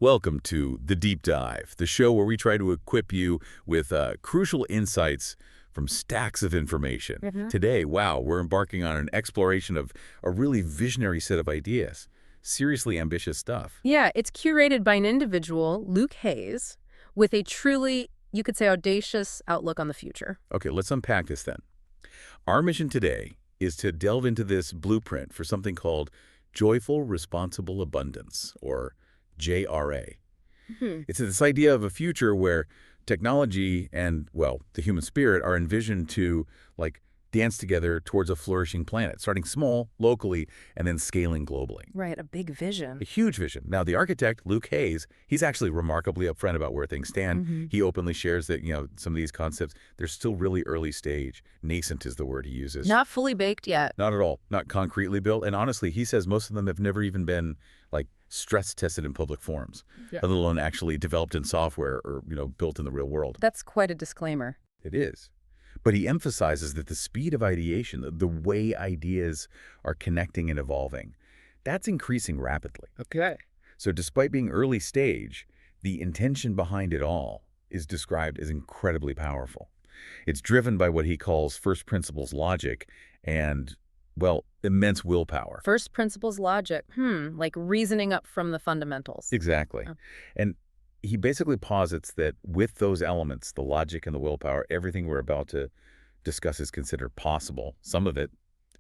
Welcome to The Deep Dive, the show where we try to equip you with crucial insights from stacks of information. Today, wow, we're embarking on an exploration of a really visionary set of ideas. Seriously ambitious stuff. Yeah, it's curated by an individual, Luke Hayes, with a truly, you could say, audacious outlook on the future. Okay, let's unpack this then. Our mission today is to delve into this blueprint for something called Joyful Responsible Abundance, or JRA. It's this idea of a future where technology and, well, the human spirit are envisioned to, dance together towards a flourishing planet, starting small, locally, and then scaling globally. Right, a big vision. A huge vision. Now, the architect, Luke Hayes, he's actually remarkably upfront about where things stand. He openly shares that, some of these concepts, they're still really early stage. Nascent is the word he uses. Not fully baked yet. Not at all. Not concretely built. And honestly, he says most of them have never even been, stress tested in public forums, let alone actually developed in software or, built in the real world. That's quite a disclaimer. It is. But he emphasizes that the speed of ideation, the way ideas are connecting and evolving, that's increasing rapidly. Okay. So despite being early stage, the intention behind it all is described as incredibly powerful. It's driven by what he calls first principles logic and, well, immense willpower. First principles logic. Like reasoning up from the fundamentals. Exactly. Oh. And he basically posits that with those elements, the logic and the willpower, everything we're about to discuss is considered possible, some of it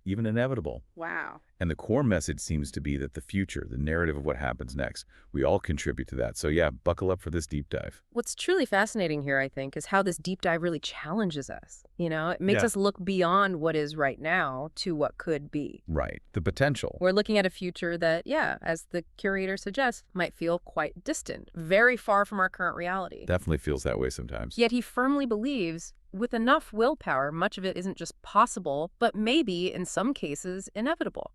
even inevitable. Wow. And the core message seems to be that the future, the narrative of what happens next, we all contribute to that. So yeah, buckle up for this deep dive. What's truly fascinating here, I think, is how this deep dive really challenges us. It makes us look beyond what is right now to what could be. Right. The potential. We're looking at a future that, as the curator suggests, might feel quite distant, very far from our current reality. Definitely feels that way sometimes. Yet he firmly believes with enough willpower, much of it isn't just possible, but maybe, in some cases, inevitable.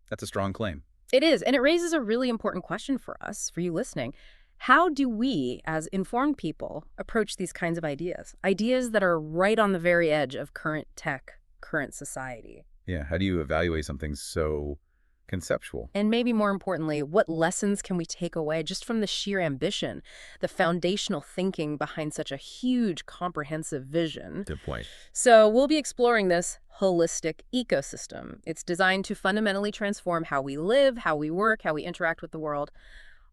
That's a strong claim. It is, and it raises a really important question for us, for you listening. How do we, as informed people, approach these kinds of ideas? Ideas that are right on the very edge of current tech, current society. Yeah, how do you evaluate something so conceptual? And maybe more importantly, what lessons can we take away just from the sheer ambition, the foundational thinking behind such a huge, comprehensive vision? Good point. So we'll be exploring this holistic ecosystem. It's designed to fundamentally transform how we live, how we work, how we interact with the world,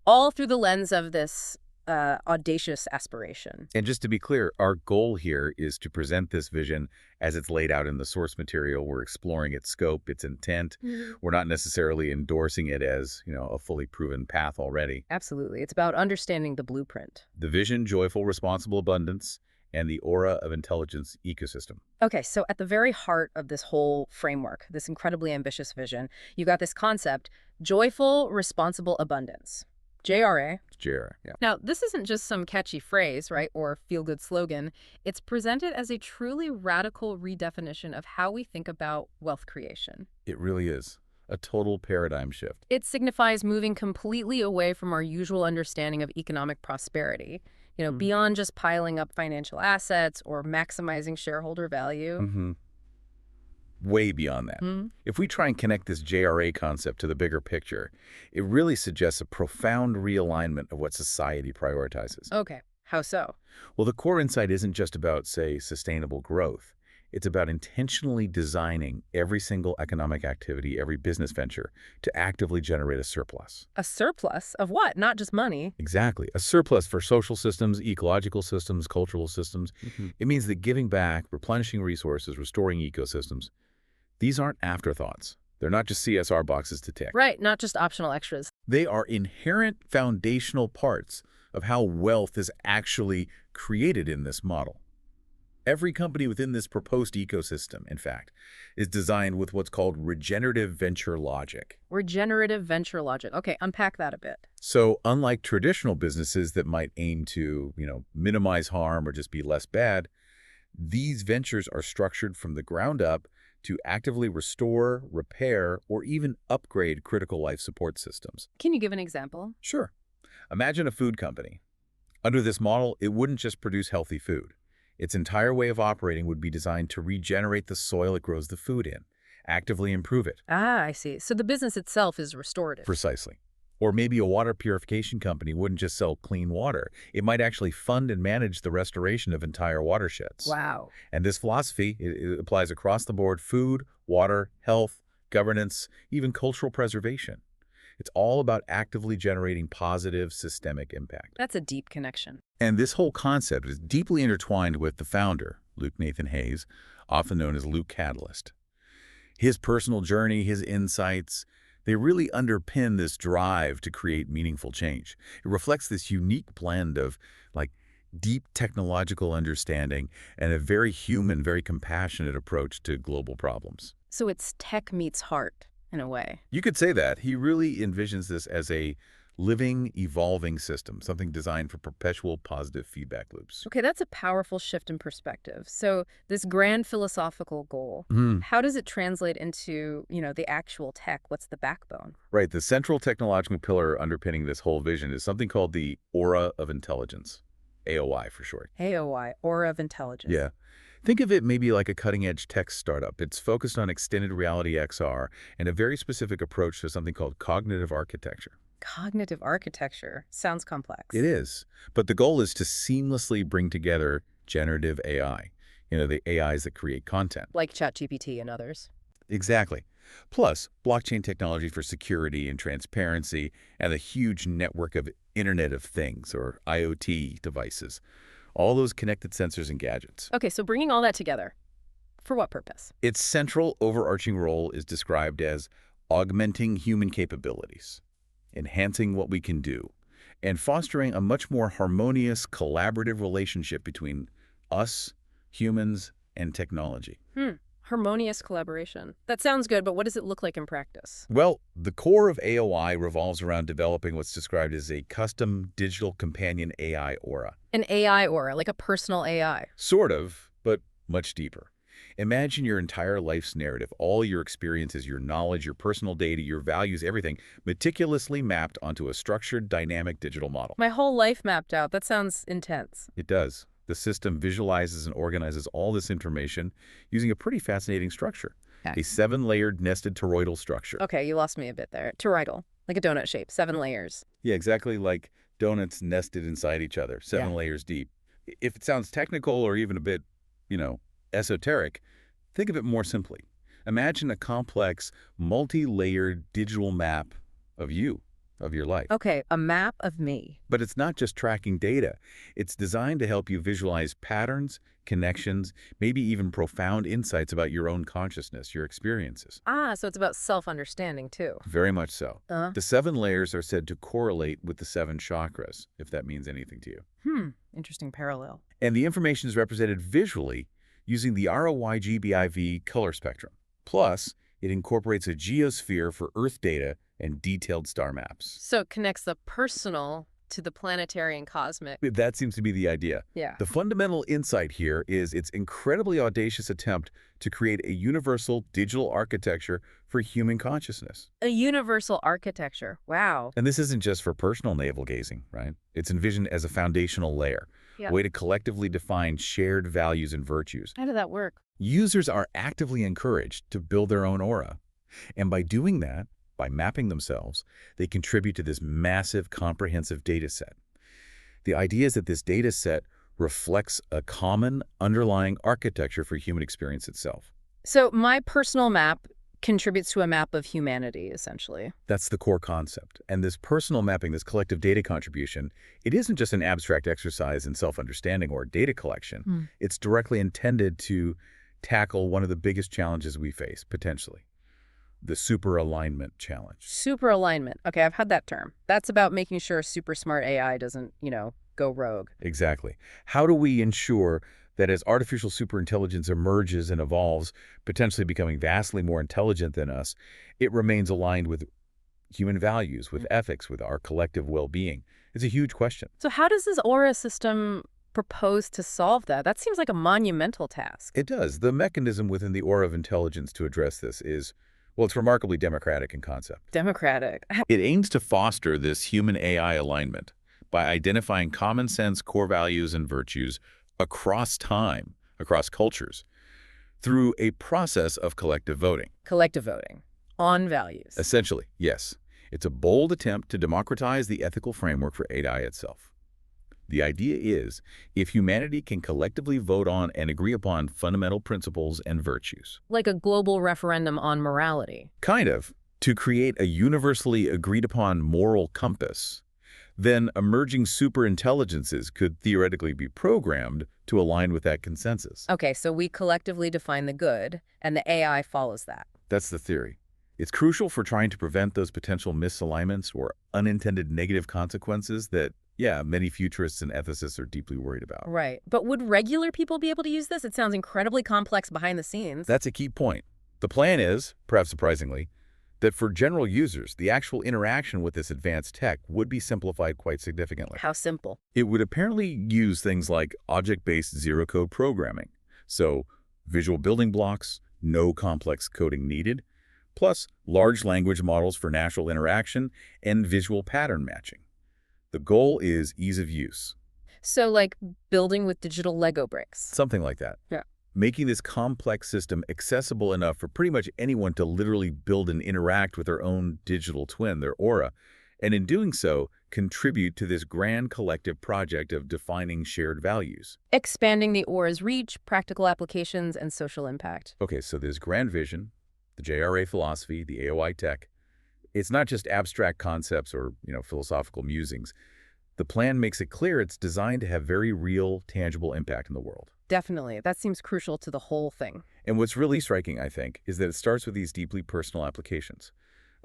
all through the lens of this audacious aspiration. And just to be clear, our goal here is to present this vision as it's laid out in the source material. We're exploring its scope, its intent. We're not necessarily endorsing it as, a fully proven path already. Absolutely. It's about understanding the blueprint. The vision, joyful, responsible abundance, and the aura of intelligence ecosystem. Okay, so at the very heart of this whole framework, this incredibly ambitious vision, you got this concept, joyful, responsible abundance. JRA. JRA, yeah. Now, this isn't just some catchy phrase, right, or feel-good slogan. It's presented as a truly radical redefinition of how we think about wealth creation. It really is. A total paradigm shift. It signifies moving completely away from our usual understanding of economic prosperity, beyond just piling up financial assets or maximizing shareholder value. Way beyond that. If we try and connect this JRA concept to the bigger picture, it really suggests a profound realignment of what society prioritizes. Okay, how so? Well, the core insight isn't just about, say, sustainable growth. It's about intentionally designing every single economic activity, every business venture, to actively generate a surplus. A surplus of what? Not just money. Exactly. A surplus for social systems, ecological systems, cultural systems. It means that giving back, replenishing resources, restoring ecosystems, these aren't afterthoughts. They're not just CSR boxes to tick. Right, not just optional extras. They are inherent foundational parts of how wealth is actually created in this model. Every company within this proposed ecosystem, in fact, is designed with what's called regenerative venture logic. Regenerative venture logic. Okay, unpack that a bit. So unlike traditional businesses that might aim to, minimize harm or just be less bad, these ventures are structured from the ground up to actively restore, repair, or even upgrade critical life support systems. Can you give an example? Sure. Imagine a food company. Under this model, it wouldn't just produce healthy food. Its entire way of operating would be designed to regenerate the soil it grows the food in, actively improve it. Ah, I see. So the business itself is restorative. Precisely. Or maybe a water purification company wouldn't just sell clean water. It might actually fund and manage the restoration of entire watersheds. Wow. And this philosophy it applies across the board: food, water, health, governance, even cultural preservation. It's all about actively generating positive systemic impact. That's a deep connection. And this whole concept is deeply intertwined with the founder, Luke Nathan Hayes, often known as Luke Catalyst. His personal journey, his insights, they really underpin this drive to create meaningful change. It reflects this unique blend of, like, deep technological understanding and a very human, very compassionate approach to global problems. So it's tech meets heart, in a way. You could say that. He really envisions this as a living, evolving system, something designed for perpetual positive feedback loops. Okay, that's a powerful shift in perspective. So this grand philosophical goal, how does it translate into, the actual tech? What's the backbone? Right. The central technological pillar underpinning this whole vision is something called the Aura of Intelligence, AOI for short. AOI, Aura of Intelligence. Yeah. Think of it maybe like a cutting-edge tech startup. It's focused on extended reality XR and a very specific approach to something called cognitive architecture. Cognitive architecture. Sounds complex. It is. But the goal is to seamlessly bring together generative AI, the AIs that create content. Like ChatGPT and others. Exactly. Plus, blockchain technology for security and transparency and the huge network of Internet of Things, or IoT devices. All those connected sensors and gadgets. Okay, so bringing all that together, for what purpose? Its central overarching role is described as augmenting human capabilities, enhancing what we can do, and fostering a much more harmonious, collaborative relationship between us, humans, and technology. Harmonious collaboration. That sounds good, but what does it look like in practice? Well, the core of AOI revolves around developing what's described as a custom digital companion AI aura. An AI aura, like a personal AI. Sort of, but much deeper. Imagine your entire life's narrative, all your experiences, your knowledge, your personal data, your values, everything, meticulously mapped onto a structured, dynamic digital model. My whole life mapped out. That sounds intense. It does. The system visualizes and organizes all this information using a pretty fascinating structure. Okay. A 7-layered nested toroidal structure. Okay, you lost me a bit there. Toroidal, like a donut shape, 7 layers. Yeah, exactly like donuts nested inside each other, 7 layers deep. If it sounds technical or even a bit, esoteric, think of it more simply. Imagine a complex, multi-layered digital map of you, of your life. Okay, a map of me. But it's not just tracking data. It's designed to help you visualize patterns, connections, maybe even profound insights about your own consciousness, your experiences. So it's about self-understanding, too. Very much so. The 7 layers are said to correlate with the 7 chakras, if that means anything to you. Interesting parallel. And the information is represented visually using the ROYGBIV color spectrum. Plus, it incorporates a geosphere for Earth data and detailed star maps. So it connects the personal to the planetary and cosmic. That seems to be the idea. Yeah. The fundamental insight here is its incredibly audacious attempt to create a universal digital architecture for human consciousness. A universal architecture. Wow. And this isn't just for personal navel-gazing, right? It's envisioned as a foundational layer, a way to collectively define shared values and virtues. How did that work? Users are actively encouraged to build their own aura. And by doing that, by mapping themselves, they contribute to this massive, comprehensive data set. The idea is that this data set reflects a common underlying architecture for human experience itself. So my personal map contributes to a map of humanity, essentially. That's the core concept. And this personal mapping, this collective data contribution, it isn't just an abstract exercise in self-understanding or data collection. It's directly intended to tackle one of the biggest challenges we face, potentially. The super alignment challenge. Super alignment. Okay, I've had that term. That's about making sure super smart AI doesn't, go rogue. Exactly. How do we ensure that as artificial superintelligence emerges and evolves, potentially becoming vastly more intelligent than us, it remains aligned with human values, with ethics, with our collective well-being? It's a huge question. So how does this Aura system propose to solve that? That seems like a monumental task. It does. The mechanism within the Aura of Intelligence to address this is, well, it's remarkably democratic in concept. Democratic. It aims to foster this human-AI alignment by identifying common sense core values and virtues across time, across cultures, through a process of collective voting. Collective voting on values. Essentially, yes. It's a bold attempt to democratize the ethical framework for AI itself. The idea is, if humanity can collectively vote on and agree upon fundamental principles and virtues, Like a global referendum on morality. kind of, to create a universally agreed-upon moral compass, then emerging superintelligences could theoretically be programmed to align with that consensus. Okay, so we collectively define the good, and the AI follows that. That's the theory. It's crucial for trying to prevent those potential misalignments or unintended negative consequences that, yeah, many futurists and ethicists are deeply worried about. Right. But would regular people be able to use this? It sounds incredibly complex behind the scenes. That's a key point. The plan is, perhaps surprisingly, that for general users, the actual interaction with this advanced tech would be simplified quite significantly. How simple. It would apparently use things like object-based zero-code programming, so visual building blocks, no complex coding needed, plus large language models for natural interaction and visual pattern matching. The goal is ease of use. So like building with digital Lego bricks. Something like that. Yeah. Making this complex system accessible enough for pretty much anyone to literally build and interact with their own digital twin, their aura, and in doing so, contribute to this grand collective project of defining shared values. Expanding the aura's reach, practical applications, and social impact. Okay, so this grand vision, the JRA philosophy, the AOI tech, it's not just abstract concepts or, philosophical musings. The plan makes it clear it's designed to have very real, tangible impact in the world. Definitely. That seems crucial to the whole thing. And what's really striking, I think, is that it starts with these deeply personal applications,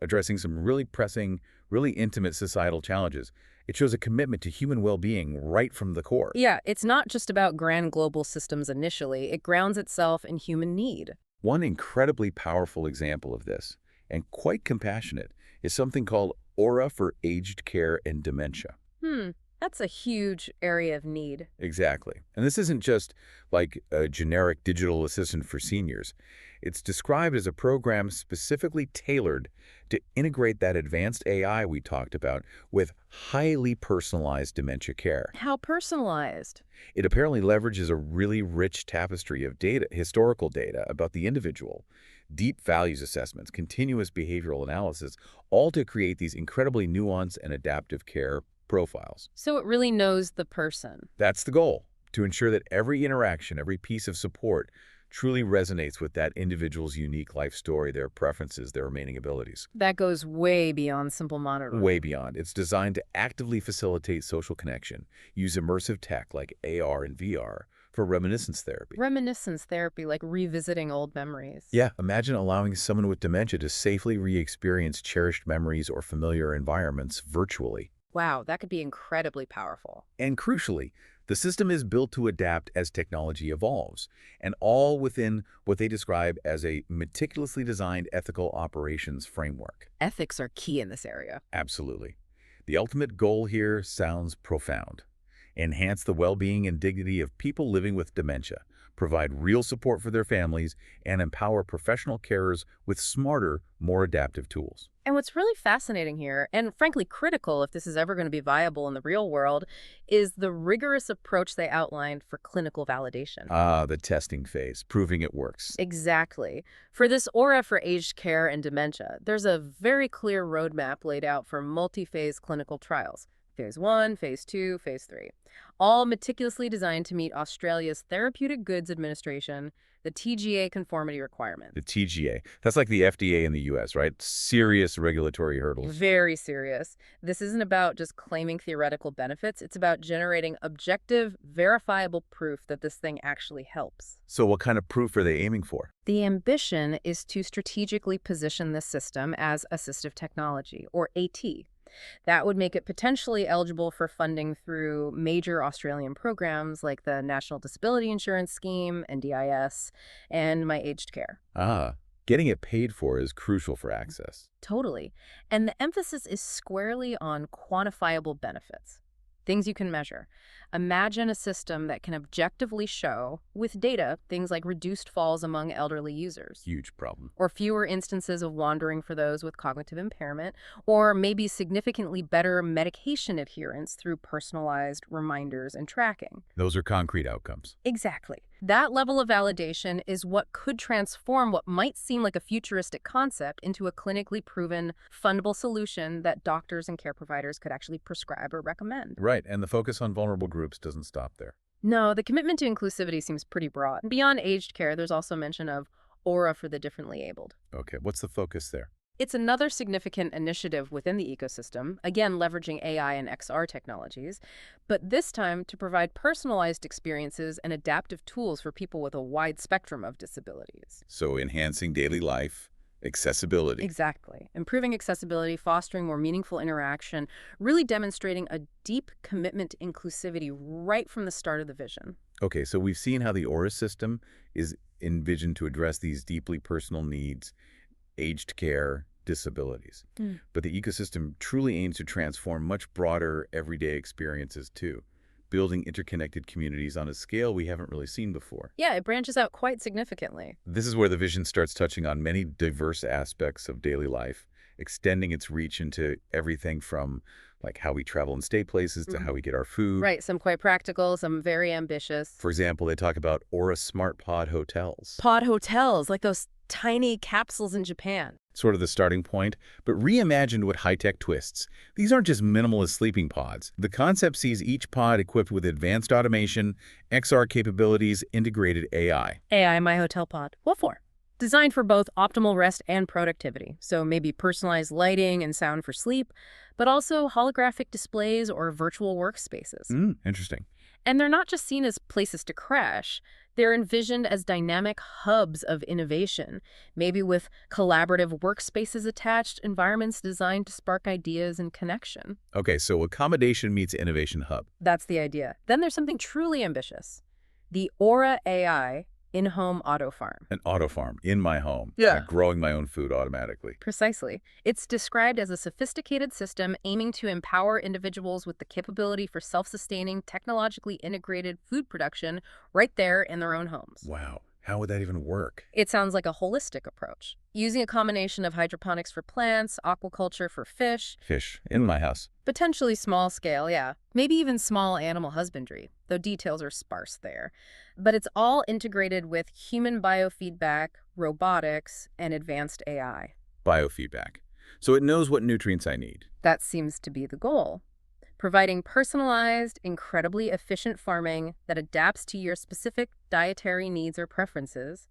addressing some really pressing, really intimate societal challenges. It shows a commitment to human well-being right from the core. Yeah, it's not just about grand global systems initially. It grounds itself in human need. One incredibly powerful example of this, and quite compassionate, is something called Aura for Aged Care and Dementia. That's a huge area of need. Exactly. And this isn't just like a generic digital assistant for seniors. It's described as a program specifically tailored to integrate that advanced AI we talked about with highly personalized dementia care. How personalized? It apparently leverages a really rich tapestry of data, historical data about the individual, deep values assessments, continuous behavioral analysis, all to create these incredibly nuanced and adaptive care profiles. So it really knows the person. That's the goal, to ensure that every interaction, every piece of support truly resonates with that individual's unique life story, their preferences, their remaining abilities. That goes way beyond simple monitoring. Way beyond. It's designed to actively facilitate social connection, use immersive tech like AR and VR for reminiscence therapy. Reminiscence therapy, like revisiting old memories. Yeah, imagine allowing someone with dementia to safely re-experience cherished memories or familiar environments virtually. Wow, that could be incredibly powerful. And crucially, the system is built to adapt as technology evolves, and all within what they describe as a meticulously designed ethical operations framework. Ethics are key in this area. Absolutely. The ultimate goal here sounds profound. Enhance the well-being and dignity of people living with dementia, provide real support for their families, and empower professional carers with smarter, more adaptive tools. And what's really fascinating here, and frankly critical if this is ever going to be viable in the real world, is the rigorous approach they outlined for clinical validation. The testing phase, proving it works. Exactly. For this aura for aged care and dementia, there's a very clear roadmap laid out for multi-phase clinical trials. Phase 1, Phase 2, Phase 3. All meticulously designed to meet Australia's Therapeutic Goods Administration, the TGA conformity requirement. The TGA. That's like the FDA in the U.S., right? Serious regulatory hurdles. Very serious. This isn't about just claiming theoretical benefits. It's about generating objective, verifiable proof that this thing actually helps. So what kind of proof are they aiming for? The ambition is to strategically position this system as assistive technology, or AT. That would make it potentially eligible for funding through major Australian programs like the National Disability Insurance Scheme, NDIS, and My Aged Care. Getting it paid for is crucial for access. Totally. And the emphasis is squarely on quantifiable benefits, things you can measure. Imagine a system that can objectively show, with data, things like reduced falls among elderly users. Huge problem. Or fewer instances of wandering for those with cognitive impairment, or maybe significantly better medication adherence through personalized reminders and tracking. Those are concrete outcomes. Exactly. That level of validation is what could transform what might seem like a futuristic concept into a clinically proven, fundable solution that doctors and care providers could actually prescribe or recommend. Right, and the focus on vulnerable groups doesn't stop there. No, the commitment to inclusivity seems pretty broad. Beyond aged care, there's also mention of Aura for the differently abled. Okay, what's the focus there? It's another significant initiative within the ecosystem, again leveraging AI and XR technologies, but this time to provide personalized experiences and adaptive tools for people with a wide spectrum of disabilities. So enhancing daily life, accessibility. Exactly. Improving accessibility, fostering more meaningful interaction, really demonstrating a deep commitment to inclusivity right from the start of the vision. Okay, so we've seen how the Aura system is envisioned to address these deeply personal needs, aged care, disabilities. But the ecosystem truly aims to transform much broader everyday experiences too, building interconnected communities on a scale we haven't really seen before. Yeah, it branches out quite significantly. This is where the vision starts touching on many diverse aspects of daily life, extending its reach into everything from like how we travel and stay places to how we get our food. Right, some quite practical, some very ambitious. For example, they talk about Aura Smart Pod hotels. Pod hotels, like those tiny capsules in Japan. Sort of the starting point, but reimagined with high-tech twists. These aren't just minimalist sleeping pods. The concept sees each pod equipped with advanced automation, XR capabilities, integrated AI. AI My Hotel Pod. What for? Designed for both optimal rest and productivity, so maybe personalized lighting and sound for sleep, but also holographic displays or virtual workspaces. Interesting. And they're not just seen as places to crash. They're envisioned as dynamic hubs of innovation, maybe with collaborative workspaces attached, environments designed to spark ideas and connection. Okay, so accommodation meets innovation hub. That's the idea. Then there's something truly ambitious. The Aura AI in-home auto farm. An auto farm in my home. Yeah. Growing my own food automatically. Precisely. It's described as a sophisticated system aiming to empower individuals with the capability for self-sustaining, technologically integrated food production right there in their own homes. Wow. How would that even work? It sounds like a holistic approach, using a combination of hydroponics for plants, aquaculture for fish. Fish in my house. Potentially small scale, yeah. Maybe even small animal husbandry, though details are sparse there. But it's all integrated with human biofeedback, robotics, and advanced AI. Biofeedback. So it knows what nutrients I need. That seems to be the goal. Providing personalized, incredibly efficient farming that adapts to your specific dietary needs or preferences,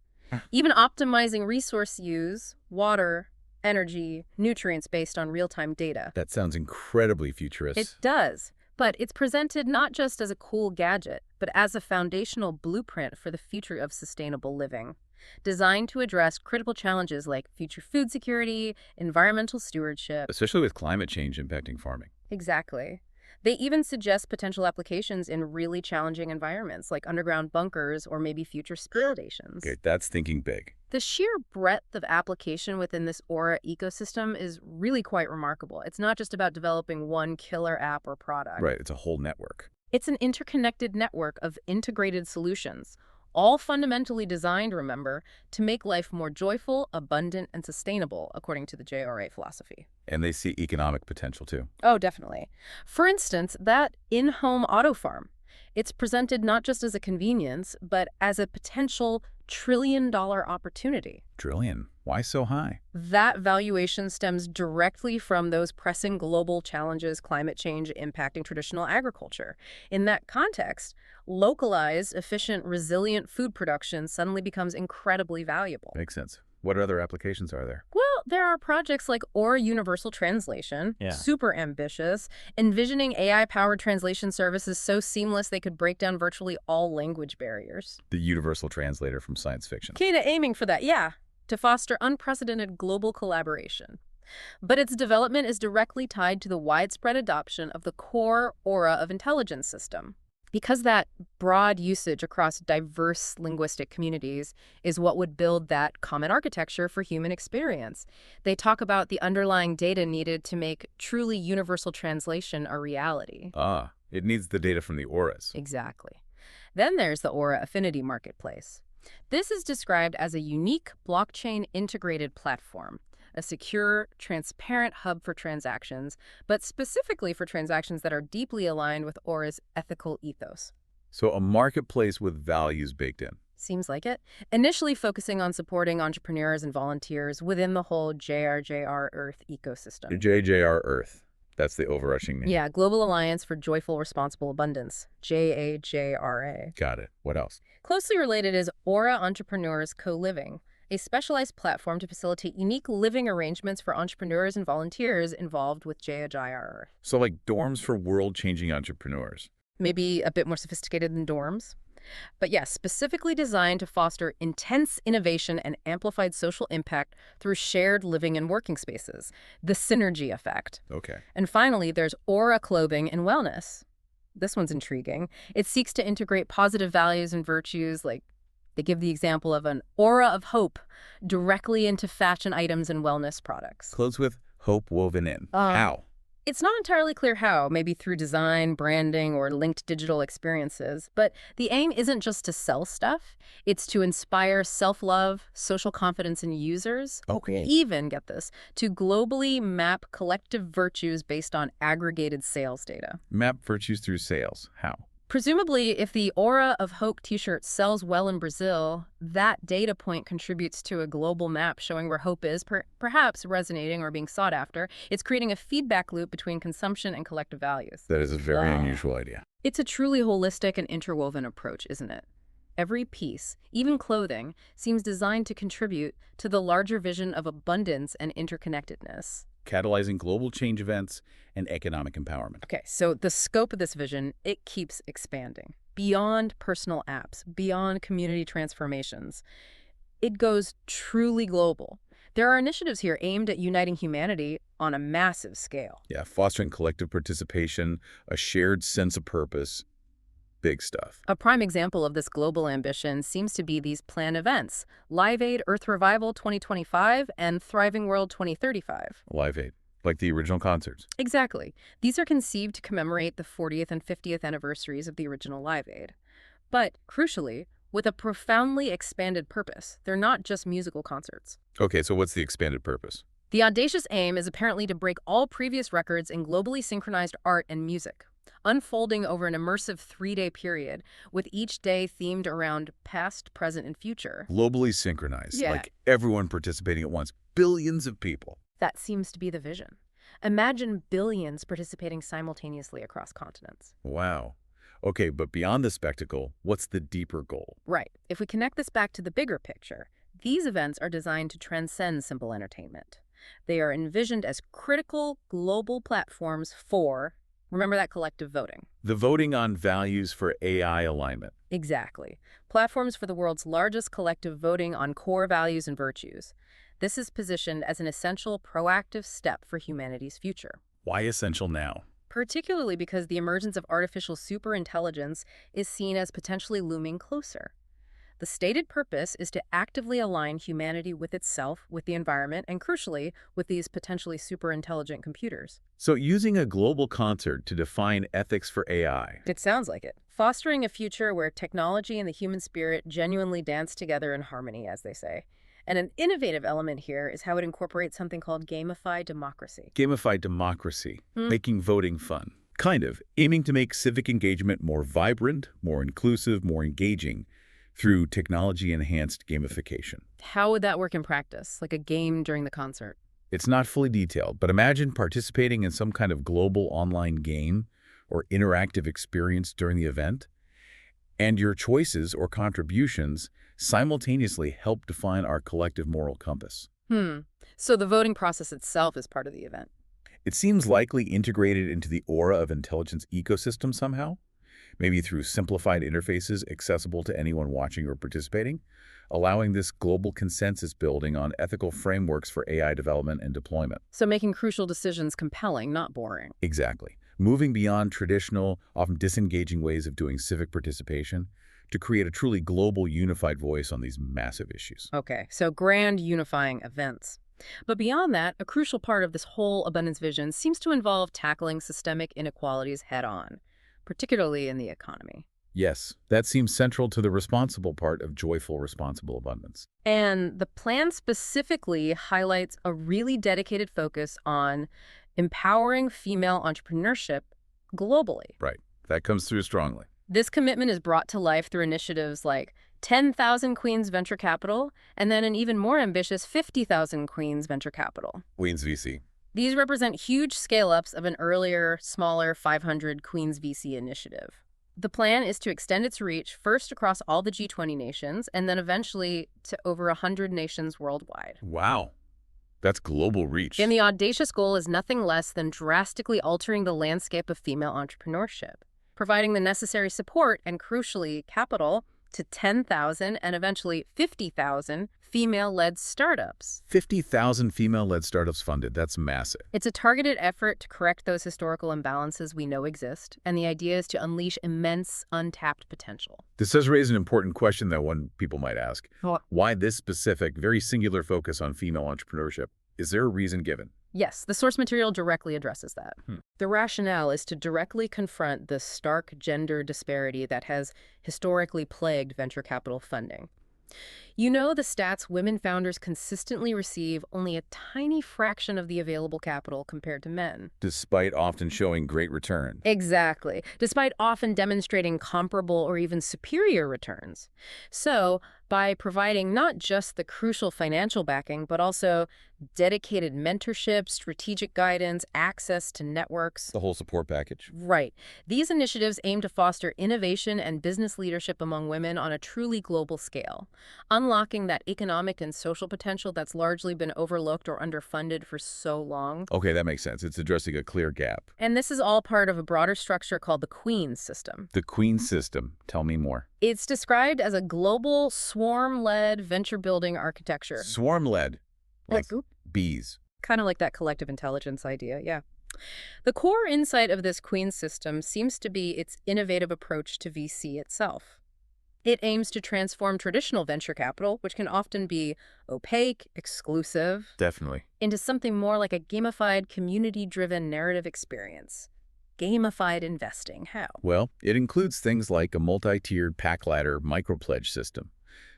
even optimizing resource use, water, energy, nutrients based on real-time data. That sounds incredibly futuristic. It does, but it's presented not just as a cool gadget, but as a foundational blueprint for the future of sustainable living, designed to address critical challenges like future food security, environmental stewardship. Especially with climate change impacting farming. Exactly. They even suggest potential applications in really challenging environments, like underground bunkers or maybe future spill stations. Okay, that's thinking big. The sheer breadth of application within this Aura ecosystem is really quite remarkable. It's not just about developing one killer app or product. Right, it's a whole network. It's an interconnected network of integrated solutions, all fundamentally designed, remember, to make life more joyful, abundant, and sustainable, according to the JRA philosophy. And they see economic potential too. Oh, definitely. For instance, that in-home auto farm. It's presented not just as a convenience, but as a potential trillion-dollar opportunity. Trillion? Why so high? That valuation stems directly from those pressing global challenges, climate change impacting traditional agriculture. In that context, localized, efficient, resilient food production suddenly becomes incredibly valuable. Makes sense. What other applications are there? Well, there are projects like Aura Universal Translation, super ambitious, envisioning AI-powered translation services so seamless they could break down virtually all language barriers. The universal translator from science fiction. Kinda aiming for that, yeah, to foster unprecedented global collaboration. But its development is directly tied to the widespread adoption of the core Aura of Intelligence system. Because that broad usage across diverse linguistic communities is what would build that common architecture for human experience. They talk about the underlying data needed to make truly universal translation a reality. Ah, it needs the data from the auras. Exactly. Then there's the Aura Affinity Marketplace. This is described as a unique blockchain integrated platform, a secure, transparent hub for transactions, but specifically for transactions that are deeply aligned with Aura's ethical ethos. So a marketplace with values baked in. Seems like it. Initially focusing on supporting entrepreneurs and volunteers within the whole JRJR Earth ecosystem. JJR Earth. That's the overrushing name. Yeah, Global Alliance for Joyful Responsible Abundance, JAJRA. Got it. What else? Closely related is Aura Entrepreneurs Co-Living, a specialized platform to facilitate unique living arrangements for entrepreneurs and volunteers involved with JAJR. So like dorms for world-changing entrepreneurs. Maybe a bit more sophisticated than dorms. But yes, specifically designed to foster intense innovation and amplified social impact through shared living and working spaces. The synergy effect. Okay. And finally, there's Aura Clothing and Wellness. This one's intriguing. It seeks to integrate positive values and virtues, like they give the example of an aura of hope directly into fashion items and wellness products. Clothes with hope woven in. How? It's not entirely clear how, maybe through design, branding, or linked digital experiences. But the aim isn't just to sell stuff. It's to inspire self-love, social confidence in users. Okay. Even, get this, to globally map collective virtues based on aggregated sales data. Map virtues through sales. How? Presumably, if the Aura of Hope t-shirt sells well in Brazil, that data point contributes to a global map showing where hope is perhaps resonating or being sought after. It's creating a feedback loop between consumption and collective values. That is a very unusual idea. It's a truly holistic and interwoven approach, isn't it? Every piece, even clothing, seems designed to contribute to the larger vision of abundance and interconnectedness. Catalyzing global change events and economic empowerment. Okay, so the scope of this vision, it keeps expanding. Beyond personal apps, beyond community transformations. It goes truly global. There are initiatives here aimed at uniting humanity on a massive scale. Yeah, fostering collective participation, a shared sense of purpose. Big stuff. A prime example of this global ambition seems to be these planned events, Live Aid Earth Revival 2025 and Thriving World 2035. Live Aid, like the original concerts. Exactly. These are conceived to commemorate the 40th and 50th anniversaries of the original Live Aid. But, crucially, with a profoundly expanded purpose. They're not just musical concerts. Okay, so what's the expanded purpose? The audacious aim is apparently to break all previous records in globally synchronized art and music, unfolding over an immersive 3-day period, with each day themed around past, present, and future. Globally synchronized, Yeah. like everyone participating at once, billions of people. That seems to be the vision. Imagine billions participating simultaneously across continents. Wow. Okay, but beyond the spectacle, what's the deeper goal? Right. If we connect this back to the bigger picture, these events are designed to transcend simple entertainment. They are envisioned as critical global platforms for, remember that collective voting. The voting on values for AI alignment. Exactly. Platforms for the world's largest collective voting on core values and virtues. This is positioned as an essential proactive step for humanity's future. Why essential now? Particularly because the emergence of artificial superintelligence is seen as potentially looming closer. The stated purpose is to actively align humanity with itself, with the environment, and crucially, with these potentially superintelligent computers. So using a global concert to define ethics for AI. It sounds like it. Fostering a future where technology and the human spirit genuinely dance together in harmony, as they say. And an innovative element here is how it incorporates something called gamified democracy. Gamified democracy, making voting fun. Kind of, aiming to make civic engagement more vibrant, more inclusive, more engaging through technology-enhanced gamification. How would that work in practice, like a game during the concert? It's not fully detailed, but imagine participating in some kind of global online game or interactive experience during the event, and your choices or contributions simultaneously help define our collective moral compass. So the voting process itself is part of the event. It seems likely integrated into the aura of intelligence ecosystem somehow, maybe through simplified interfaces accessible to anyone watching or participating, allowing this global consensus building on ethical frameworks for AI development and deployment. So making crucial decisions compelling, not boring. Exactly. Moving beyond traditional, often disengaging ways of doing civic participation to create a truly global unified voice on these massive issues. Okay, so grand unifying events. But beyond that, a crucial part of this whole abundance vision seems to involve tackling systemic inequalities head-on, particularly in the economy. Yes, that seems central to the responsible part of joyful, responsible abundance. And the plan specifically highlights a really dedicated focus on empowering female entrepreneurship globally. Right. That comes through strongly. This commitment is brought to life through initiatives like 10,000 Queens Venture Capital and then an even more ambitious 50,000 Queens Venture Capital. Queens VC. These represent huge scale-ups of an earlier, smaller 500 Queens VC initiative. The plan is to extend its reach first across all the G20 nations and then eventually to over 100 nations worldwide. Wow. That's global reach. And the audacious goal is nothing less than drastically altering the landscape of female entrepreneurship, providing the necessary support and, crucially, capital to 10,000 and eventually 50,000 female-led startups. 50,000 female-led startups funded. That's massive. It's a targeted effort to correct those historical imbalances we know exist, and the idea is to unleash immense, untapped potential. This does raise an important question, though, one people might ask. What? Why this specific, very singular focus on female entrepreneurship? Is there a reason given? Yes, the source material directly addresses that. The rationale is to directly confront the stark gender disparity that has historically plagued venture capital funding. You know the stats women founders consistently receive only a tiny fraction of the available capital compared to men. Despite often showing great return. Exactly, despite often demonstrating comparable or even superior returns. So, by providing not just the crucial financial backing, but also dedicated mentorship, strategic guidance, access to networks. The whole support package. Right. These initiatives aim to foster innovation and business leadership among women on a truly global scale, unlocking that economic and social potential that's largely been overlooked or underfunded for so long. Okay, that makes sense. It's addressing a clear gap. And this is all part of a broader structure called the Queen system. The Queen system. Tell me more. It's described as a global swarm-led venture-building architecture. Swarm-led. Like bees. Kind of like that collective intelligence idea, yeah. The core insight of this Queen system seems to be its innovative approach to VC itself. It aims to transform traditional venture capital, which can often be opaque, exclusive, Definitely. into something more like a gamified, community-driven narrative experience. Gamified investing. How? Well, it includes things like a multi-tiered pack ladder micropledge system.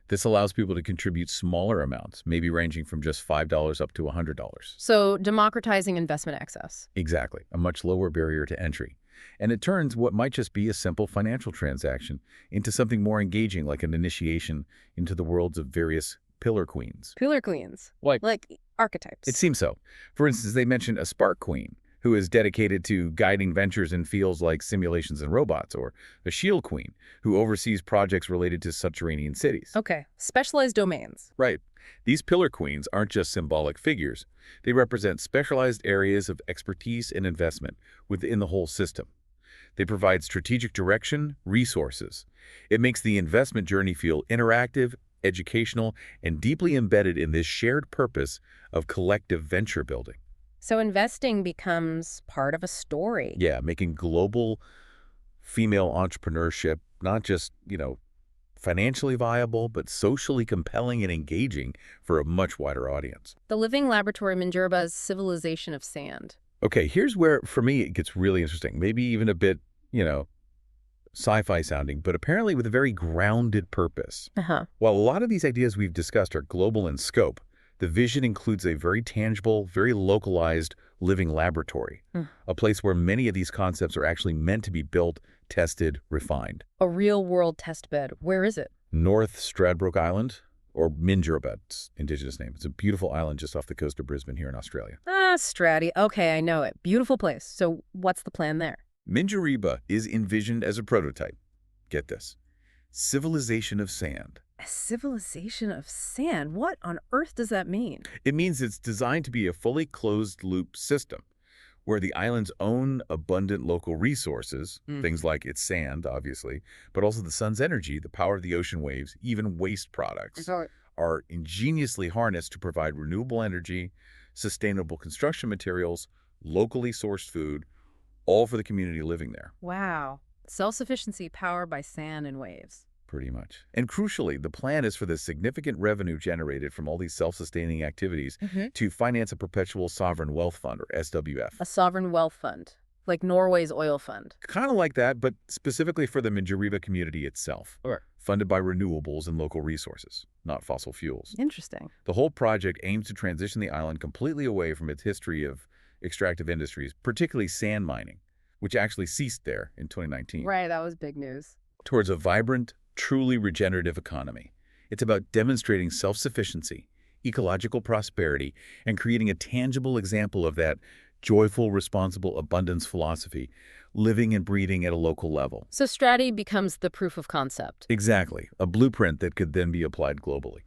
This allows people to contribute smaller amounts, maybe ranging from just $5 up to $100. So democratizing investment access. Exactly, a much lower barrier to entry. And it turns what might just be a simple financial transaction into something more engaging, like an initiation into the worlds of various pillar queens. Pillar queens. Like archetypes. It seems so. For instance, they mentioned a spark queen, who is dedicated to guiding ventures in fields like simulations and robots, or a shield queen, who oversees projects related to subterranean cities. Okay, specialized domains. Right. These pillar queens aren't just symbolic figures. They represent specialized areas of expertise and investment within the whole system. They provide strategic direction, resources. It makes the investment journey feel interactive, educational, and deeply embedded in this shared purpose of collective venture building. So investing becomes part of a story. Yeah, making global female entrepreneurship not just, financially viable, but socially compelling and engaging for a much wider audience. The living laboratory Minjurba's civilization of sand. Okay, here's where, for me, it gets really interesting. Maybe even a bit, sci-fi sounding, but apparently with a very grounded purpose. While a lot of these ideas we've discussed are global in scope, the vision includes a very tangible, very localized living laboratory, a place where many of these concepts are actually meant to be built, tested, refined. A real-world test bed. Where is it? North Stradbroke Island, or Minjurba, it's indigenous name. It's a beautiful island just off the coast of Brisbane here in Australia. Stratty. Okay, I know it. Beautiful place. So what's the plan there? Minjurba is envisioned as a prototype. Get this. Civilization of sand. A civilization of sand? What on earth does that mean? It means it's designed to be a fully closed-loop system where the island's own abundant local resources, things like its sand, obviously, but also the sun's energy, the power of the ocean waves, even waste products, are ingeniously harnessed to provide renewable energy, sustainable construction materials, locally sourced food, all for the community living there. Wow. Self-sufficiency powered by sand and waves. Pretty much. And crucially, the plan is for the significant revenue generated from all these self-sustaining activities to finance a perpetual sovereign wealth fund, or SWF. A sovereign wealth fund, like Norway's oil fund. Kind of like that, but specifically for the Minjurba community itself. Funded by renewables and local resources, not fossil fuels. Interesting. The whole project aims to transition the island completely away from its history of extractive industries, particularly sand mining, which actually ceased there in 2019, Right, that was big news. towards a vibrant, truly regenerative economy. It's about demonstrating self-sufficiency, ecological prosperity, and creating a tangible example of that joyful, responsible abundance philosophy, living and breathing at a local level. So Strategy becomes the proof of concept. Exactly, a blueprint that could then be applied globally.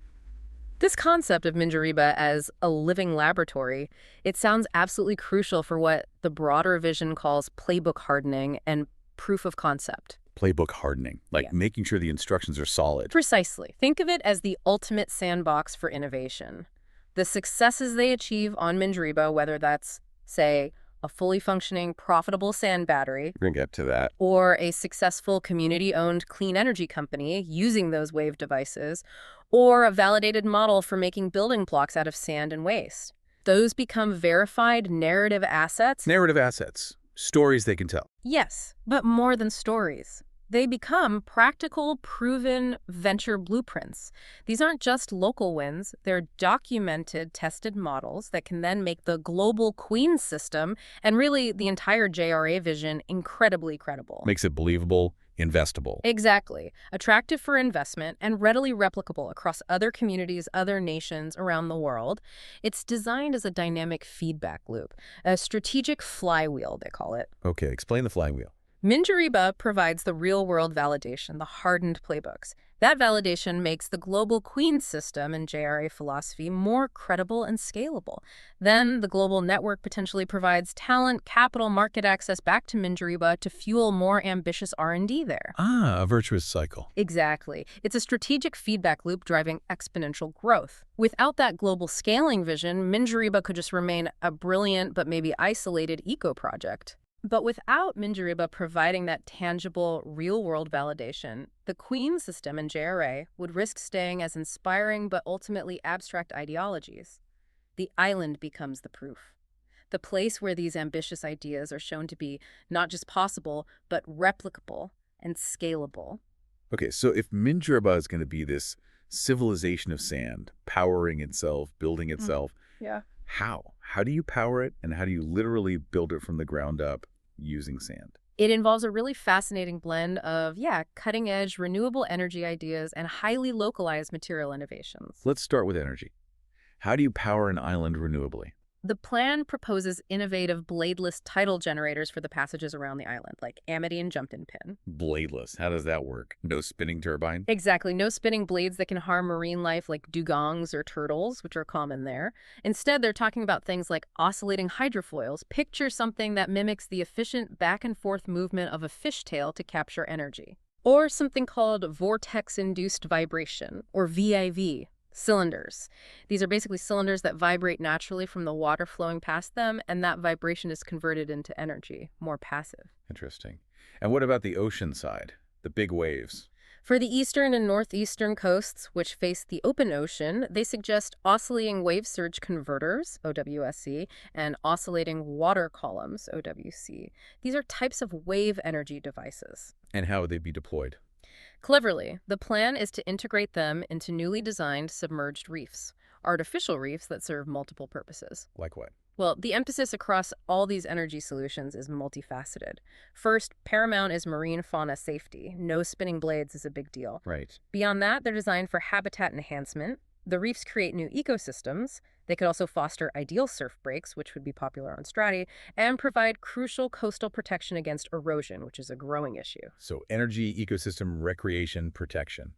This concept of Minjariba as a living laboratory, it sounds absolutely crucial for what the broader vision calls playbook hardening and proof of concept. Playbook hardening, like Yeah. making sure the instructions are solid. Precisely. Think of it as the ultimate sandbox for innovation. The successes they achieve on Minjariba, whether that's, say, a fully functioning, profitable sand battery, We're going to get to that. or a successful community-owned clean energy company using those wave devices, or a validated model for making building blocks out of sand and waste. Those become verified narrative assets. Narrative assets, stories they can tell. Yes, but more than stories. They become practical, proven venture blueprints. These aren't just local wins. They're documented, tested models that can then make the global Queen system and really the entire JRA vision incredibly credible. Makes it believable, investable. Exactly. Attractive for investment and readily replicable across other communities, other nations around the world. It's designed as a dynamic feedback loop, a strategic flywheel, they call it. Okay, explain the flywheel. Minjariba provides the real-world validation, the hardened playbooks. That validation makes the global Queen system and JRA philosophy more credible and scalable. Then the global network potentially provides talent, capital, market access back to Minjariba to fuel more ambitious R&D there. Ah, a virtuous cycle. Exactly. It's a strategic feedback loop driving exponential growth. Without that global scaling vision, Minjariba could just remain a brilliant but maybe isolated eco-project. But without Minjariba providing that tangible, real-world validation, the Queen system and JRA would risk staying as inspiring but ultimately abstract ideologies. The island becomes the proof. The place where these ambitious ideas are shown to be not just possible, but replicable and scalable. Okay, so if Minjurba is going to be this civilization of sand, powering itself, building itself, Yeah. how? How do you power it, and how do you literally build it from the ground up using sand? It involves a really fascinating blend of, cutting-edge renewable energy ideas and highly localized material innovations. Let's start with energy. How do you power an island renewably? The plan proposes innovative bladeless tidal generators for the passages around the island, like Amity and Jumped-in Pin. Bladeless. How does that work? No spinning turbine? Exactly. No spinning blades that can harm marine life like dugongs or turtles, which are common there. Instead, they're talking about things like oscillating hydrofoils. Picture something that mimics the efficient back-and-forth movement of a fishtail to capture energy. Or something called vortex-induced vibration, or VIV. Cylinders. These are basically cylinders that vibrate naturally from the water flowing past them, and that vibration is converted into energy, more passive. Interesting. And what about the ocean side? The big waves? For the eastern and northeastern coasts, which face the open ocean, they suggest oscillating wave surge converters, OWSC, and oscillating water columns, OWC. These are types of wave energy devices. And how would they be deployed? Cleverly, the plan is to integrate them into newly designed submerged reefs, artificial reefs that serve multiple purposes. Like what? Well, the emphasis across all these energy solutions is multifaceted. First, paramount is marine fauna safety. No spinning blades is a big deal. Right. Beyond that, they're designed for habitat enhancement. The reefs create new ecosystems. They could also foster ideal surf breaks, which would be popular on Strati, and provide crucial coastal protection against erosion, which is a growing issue. So energy, ecosystem, recreation, protection,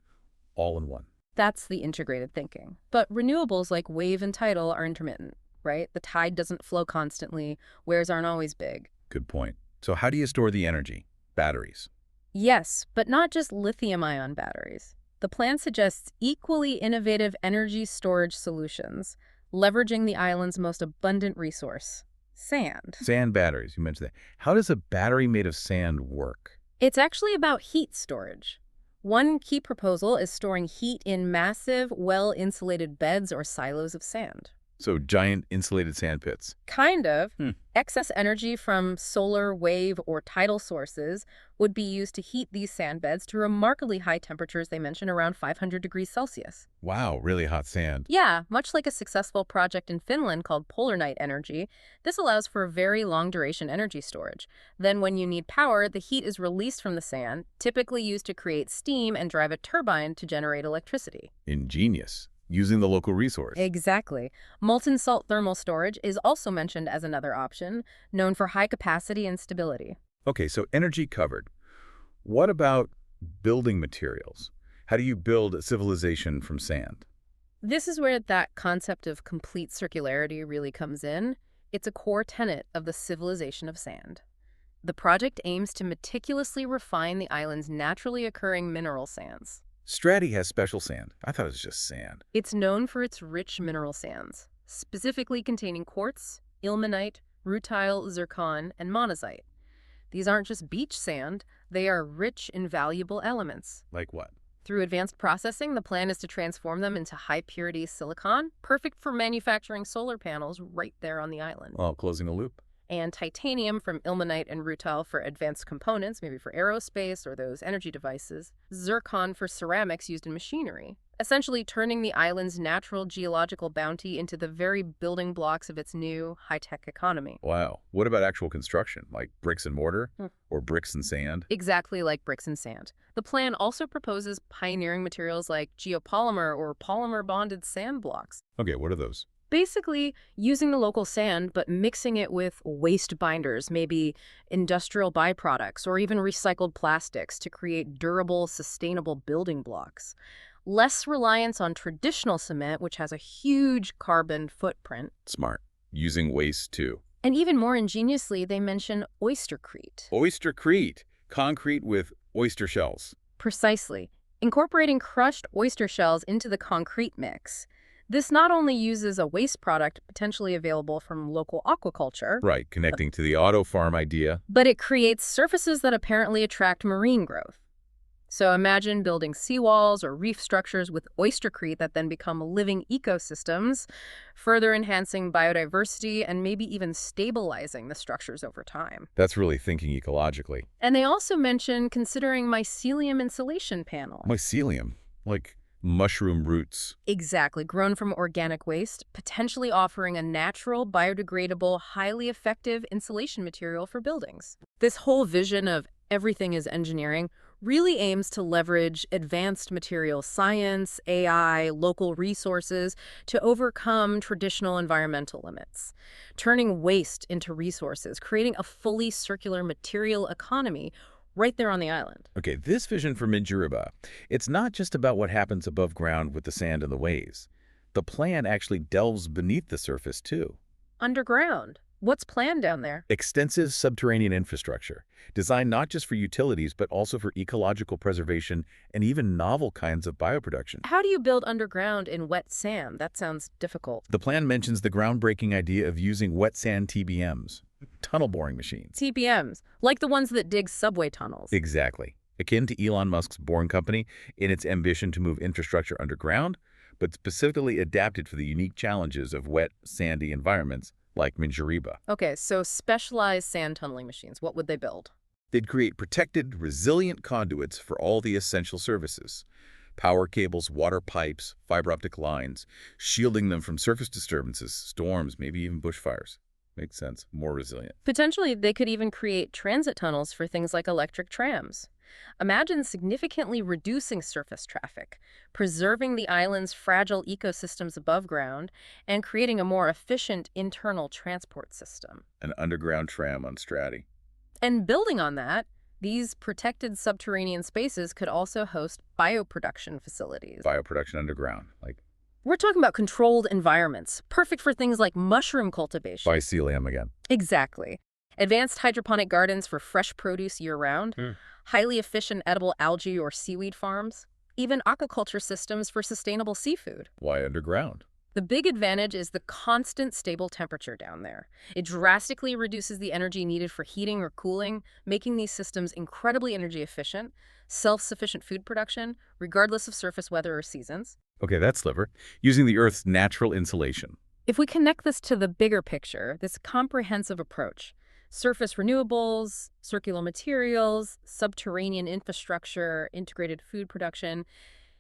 all in one. That's the integrated thinking. But renewables like wave and tidal are intermittent, right? The tide doesn't flow constantly. Waves aren't always big. Good point. So how do you store the energy? Batteries. Yes, but not just lithium-ion batteries. The plan suggests equally innovative energy storage solutions, leveraging the island's most abundant resource, sand. Sand batteries, you mentioned that. How does a battery made of sand work? It's actually about heat storage. One key proposal is storing heat in massive, well-insulated beds or silos of sand. So giant insulated sand pits. Kind of. Hmm. Excess energy from solar, wave, or tidal sources would be used to heat these sand beds to remarkably high temperatures they mention around 500 degrees Celsius. Wow, really hot sand. Yeah, much like a successful project in Finland called Polar Night Energy, this allows for very long-duration energy storage. Then when you need power, the heat is released from the sand, typically used to create steam and drive a turbine to generate electricity. Ingenious. Using the local resource. Exactly. Molten salt thermal storage is also mentioned as another option, known for high capacity and stability. Okay, so energy covered. What about building materials? How do you build a civilization from sand? This is where that concept of complete circularity really comes in. It's a core tenet of the civilization of sand. The project aims to meticulously refine the island's naturally occurring mineral sands. Stratti has special sand. I thought it was just sand. It's known for its rich mineral sands, specifically containing quartz, ilmenite, rutile, zircon, and monazite. These aren't just beach sand, they are rich in valuable elements. Like what? Through advanced processing, the plan is to transform them into high-purity silicon, perfect for manufacturing solar panels right there on the island. Well, closing the loop. And titanium from ilmenite and rutile for advanced components, maybe for aerospace or those energy devices. Zircon for ceramics used in machinery, essentially turning the island's natural geological bounty into the very building blocks of its new high-tech economy. Wow. What about actual construction, like bricks and mortar Hmm. or bricks and sand? Exactly like bricks and sand. The plan also proposes pioneering materials like geopolymer or polymer-bonded sand blocks. Okay, what are those? Basically, using the local sand, but mixing it with waste binders, maybe industrial byproducts, or even recycled plastics to create durable, sustainable building blocks. Less reliance on traditional cement, which has a huge carbon footprint. Smart. Using waste too. And even more ingeniously, they mention oystercrete. Oystercrete. Concrete with oyster shells. Precisely. Incorporating crushed oyster shells into the concrete mix. This not only uses a waste product potentially available from local aquaculture, Right, connecting to the auto farm idea. but it creates surfaces that apparently attract marine growth. So imagine building seawalls or reef structures with oystercrete that then become living ecosystems, further enhancing biodiversity and maybe even stabilizing the structures over time. That's really thinking ecologically. And they also mention considering mycelium insulation panel. Mycelium, like mushroom roots. Exactly, grown from organic waste, potentially offering a natural, biodegradable, highly effective insulation material for buildings. This whole vision of everything is engineering really aims to leverage advanced material science, AI, local resources to overcome traditional environmental limits, turning waste into resources, creating a fully circular material economy right there on the island. Okay, this vision for Minjuriba, it's not just about what happens above ground with the sand and the waves. The plan actually delves beneath the surface, too. Underground. What's planned down there? Extensive subterranean infrastructure, designed not just for utilities, but also for ecological preservation and even novel kinds of bioproduction. How do you build underground in wet sand? That sounds difficult. The plan mentions the groundbreaking idea of using wet sand TBMs, tunnel boring machines. TBMs, like the ones that dig subway tunnels. Exactly. Akin to Elon Musk's Boring Company in its ambition to move infrastructure underground, but specifically adapted for the unique challenges of wet, sandy environments like Minjuriba. Okay, so specialized sand tunneling machines, what would they build? They'd create protected, resilient conduits for all the essential services. Power cables, water pipes, fiber optic lines, shielding them from surface disturbances, storms, maybe even bushfires. Makes sense. More resilient. Potentially, they could even create transit tunnels for things like electric trams. Imagine significantly reducing surface traffic, preserving the island's fragile ecosystems above ground, and creating a more efficient internal transport system. An underground tram on Stratti. And building on that, these protected subterranean spaces could also host bioproduction facilities. Bioproduction underground, like We're talking about controlled environments, perfect for things like mushroom cultivation. mycelium again. Exactly. Advanced hydroponic gardens for fresh produce year-round, highly efficient edible algae or seaweed farms, even aquaculture systems for sustainable seafood. Why underground? The big advantage is the constant stable temperature down there. It drastically reduces the energy needed for heating or cooling, making these systems incredibly energy efficient, self-sufficient food production, regardless of surface weather or seasons. Okay, that's clever. Using the Earth's natural insulation. If we connect this to the bigger picture, this comprehensive approach, surface renewables, circular materials, subterranean infrastructure, integrated food production,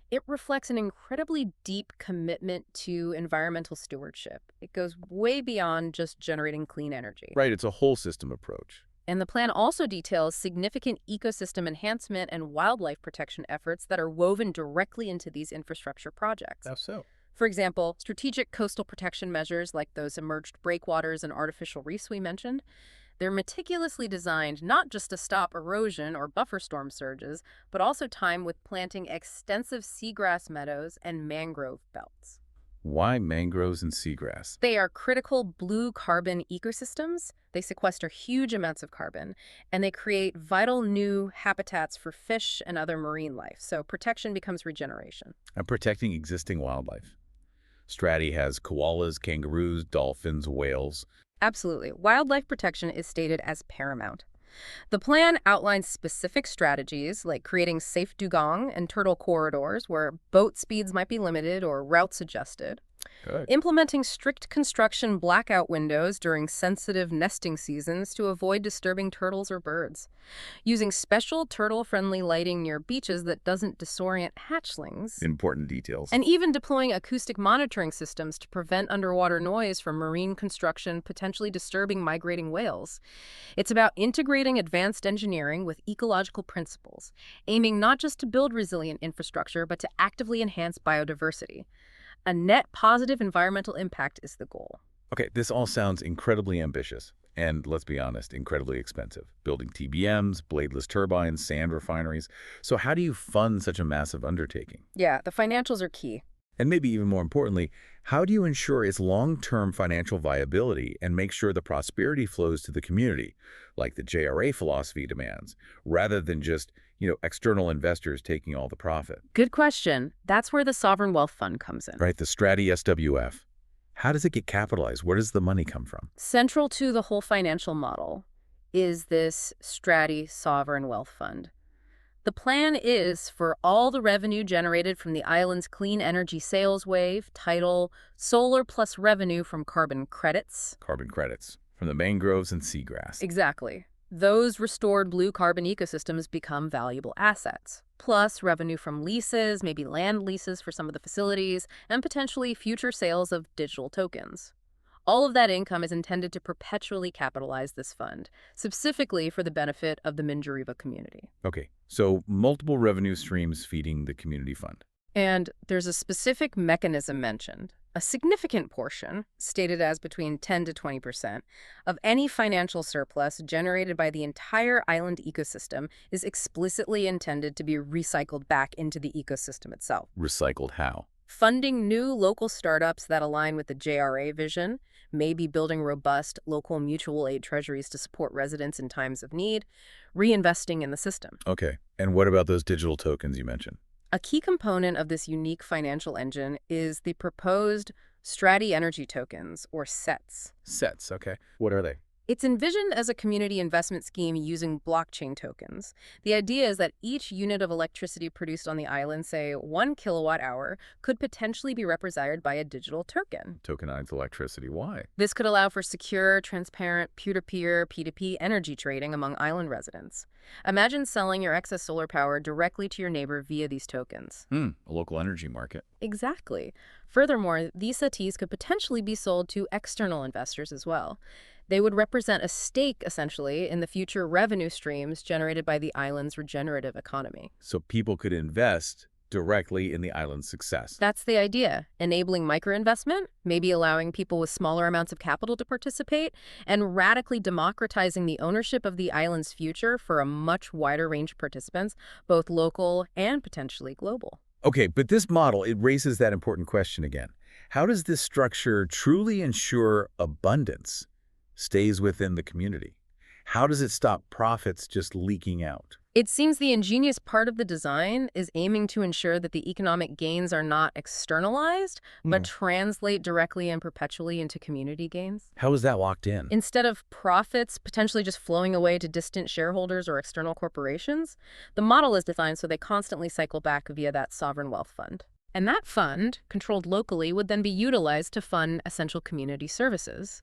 it reflects an incredibly deep commitment to environmental stewardship. It goes way beyond just generating clean energy. Right, it's a whole system approach. And the plan also details significant ecosystem enhancement and wildlife protection efforts that are woven directly into these infrastructure projects. How so? For example, strategic coastal protection measures like those emerged breakwaters and artificial reefs we mentioned, they're meticulously designed not just to stop erosion or buffer storm surges, but also time with planting extensive seagrass meadows and mangrove belts. Why mangroves and seagrass? They are critical blue carbon ecosystems. They sequester huge amounts of carbon, and they create vital new habitats for fish and other marine life. So protection becomes regeneration. I'm protecting existing wildlife. Strategy has koalas, kangaroos, dolphins, whales. Absolutely. Wildlife protection is stated as paramount. The plan outlines specific strategies like creating safe dugong and turtle corridors where boat speeds might be limited or routes adjusted, Good. implementing strict construction blackout windows during sensitive nesting seasons to avoid disturbing turtles or birds, using special turtle-friendly lighting near beaches that doesn't disorient hatchlings, Important details. and even deploying acoustic monitoring systems to prevent underwater noise from marine construction potentially disturbing migrating whales. It's about integrating advanced engineering with ecological principles, aiming not just to build resilient infrastructure, but to actively enhance biodiversity. A net positive environmental impact is the goal. Okay, this all sounds incredibly ambitious. And let's be honest, incredibly expensive. Building TBMs, bladeless turbines, sand refineries. So how do you fund such a massive undertaking? Yeah, the financials are key. And maybe even more importantly, how do you ensure its long-term financial viability and make sure the prosperity flows to the community, like the JRA philosophy demands, rather than just, external investors taking all the profit? Good question. That's where the Sovereign Wealth Fund comes in. Right, the Strati SWF. How does it get capitalized? Where does the money come from? Central to the whole financial model is this Strati Sovereign Wealth Fund. The plan is for all the revenue generated from the island's clean energy sales wave, title, solar plus revenue from carbon credits. Carbon credits from the mangroves and seagrass. Exactly. Those restored blue carbon ecosystems become valuable assets, plus revenue from leases, maybe land leases for some of the facilities, and potentially future sales of digital tokens. All of that income is intended to perpetually capitalize this fund, specifically for the benefit of the Minjariva community. Okay, so multiple revenue streams feeding the community fund. And there's a specific mechanism mentioned. A significant portion, stated as between 10 to 20%, of any financial surplus generated by the entire island ecosystem is explicitly intended to be recycled back into the ecosystem itself. Recycled how? Funding new local startups that align with the JRA vision, maybe building robust local mutual aid treasuries to support residents in times of need, reinvesting in the system. Okay, and what about those digital tokens you mentioned? A key component of this unique financial engine is the proposed Strati Energy Tokens, or SETs. SETs, okay. What are they? It's envisioned as a community investment scheme using blockchain tokens. The idea is that each unit of electricity produced on the island, say 1 kilowatt hour, could potentially be represented by a digital token. Tokenized electricity, why? This could allow for secure, transparent, peer-to-peer, P2P energy trading among island residents. Imagine selling your excess solar power directly to your neighbor via these tokens. A local energy market. Exactly. Furthermore, these SETs could potentially be sold to external investors as well. They would represent a stake, essentially, in the future revenue streams generated by the island's regenerative economy. So people could invest directly in the island's success. That's the idea, enabling microinvestment, maybe allowing people with smaller amounts of capital to participate, and radically democratizing the ownership of the island's future for a much wider range of participants, both local and potentially global. Okay, but this model, it raises that important question again. How does this structure truly ensure abundance stays within the community? How does it stop profits just leaking out? It seems the ingenious part of the design is aiming to ensure that the economic gains are not externalized, but translate directly and perpetually into community gains. How is that locked in? Instead of profits potentially just flowing away to distant shareholders or external corporations, the model is designed so they constantly cycle back via that sovereign wealth fund. And that fund, controlled locally, would then be utilized to fund essential community services.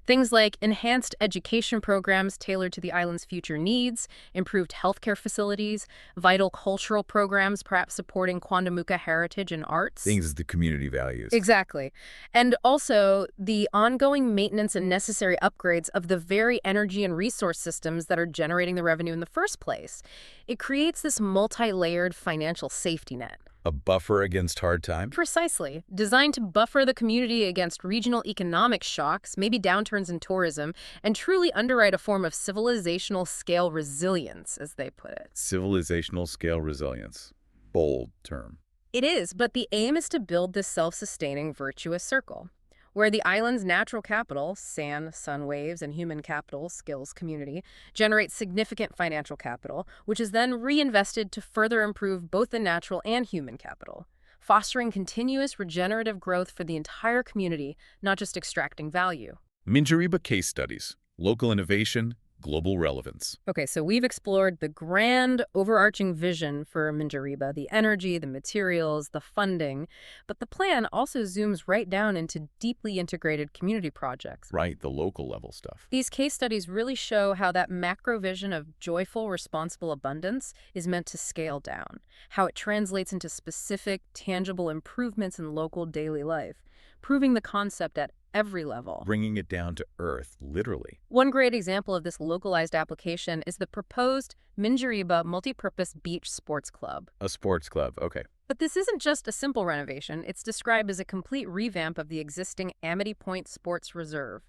Things like enhanced education programs tailored to the island's future needs, improved healthcare facilities, vital cultural programs, perhaps supporting Quandamuca heritage and arts. Things the community values. Exactly. And also the ongoing maintenance and necessary upgrades of the very energy and resource systems that are generating the revenue in the first place. It creates this multi-layered financial safety net. A buffer against hard times? Precisely. Designed to buffer the community against regional economic shocks, maybe downturns in tourism, and truly underwrite a form of civilizational scale resilience, as they put it. Civilizational scale resilience. Bold term. It is, but the aim is to build this self-sustaining virtuous circle, where the island's natural capital, sand, sun waves, and human capital, skills, community, generates significant financial capital, which is then reinvested to further improve both the natural and human capital, fostering continuous regenerative growth for the entire community, not just extracting value. Minjariba case studies. Local innovation, global relevance. Okay, so we've explored the grand overarching vision for Minjariba, the energy, the materials, the funding, but the plan also zooms right down into deeply integrated community projects. Right, the local level stuff. These case studies really show how that macro vision of joyful, responsible abundance is meant to scale down, how it translates into specific, tangible improvements in local daily life, proving the concept at every level. Bringing it down to earth, literally. One great example of this localized application is the proposed Minjariba Multipurpose Beach Sports Club. A sports club, okay. But this isn't just a simple renovation. It's described as a complete revamp of the existing Amity Point Sports Reserve,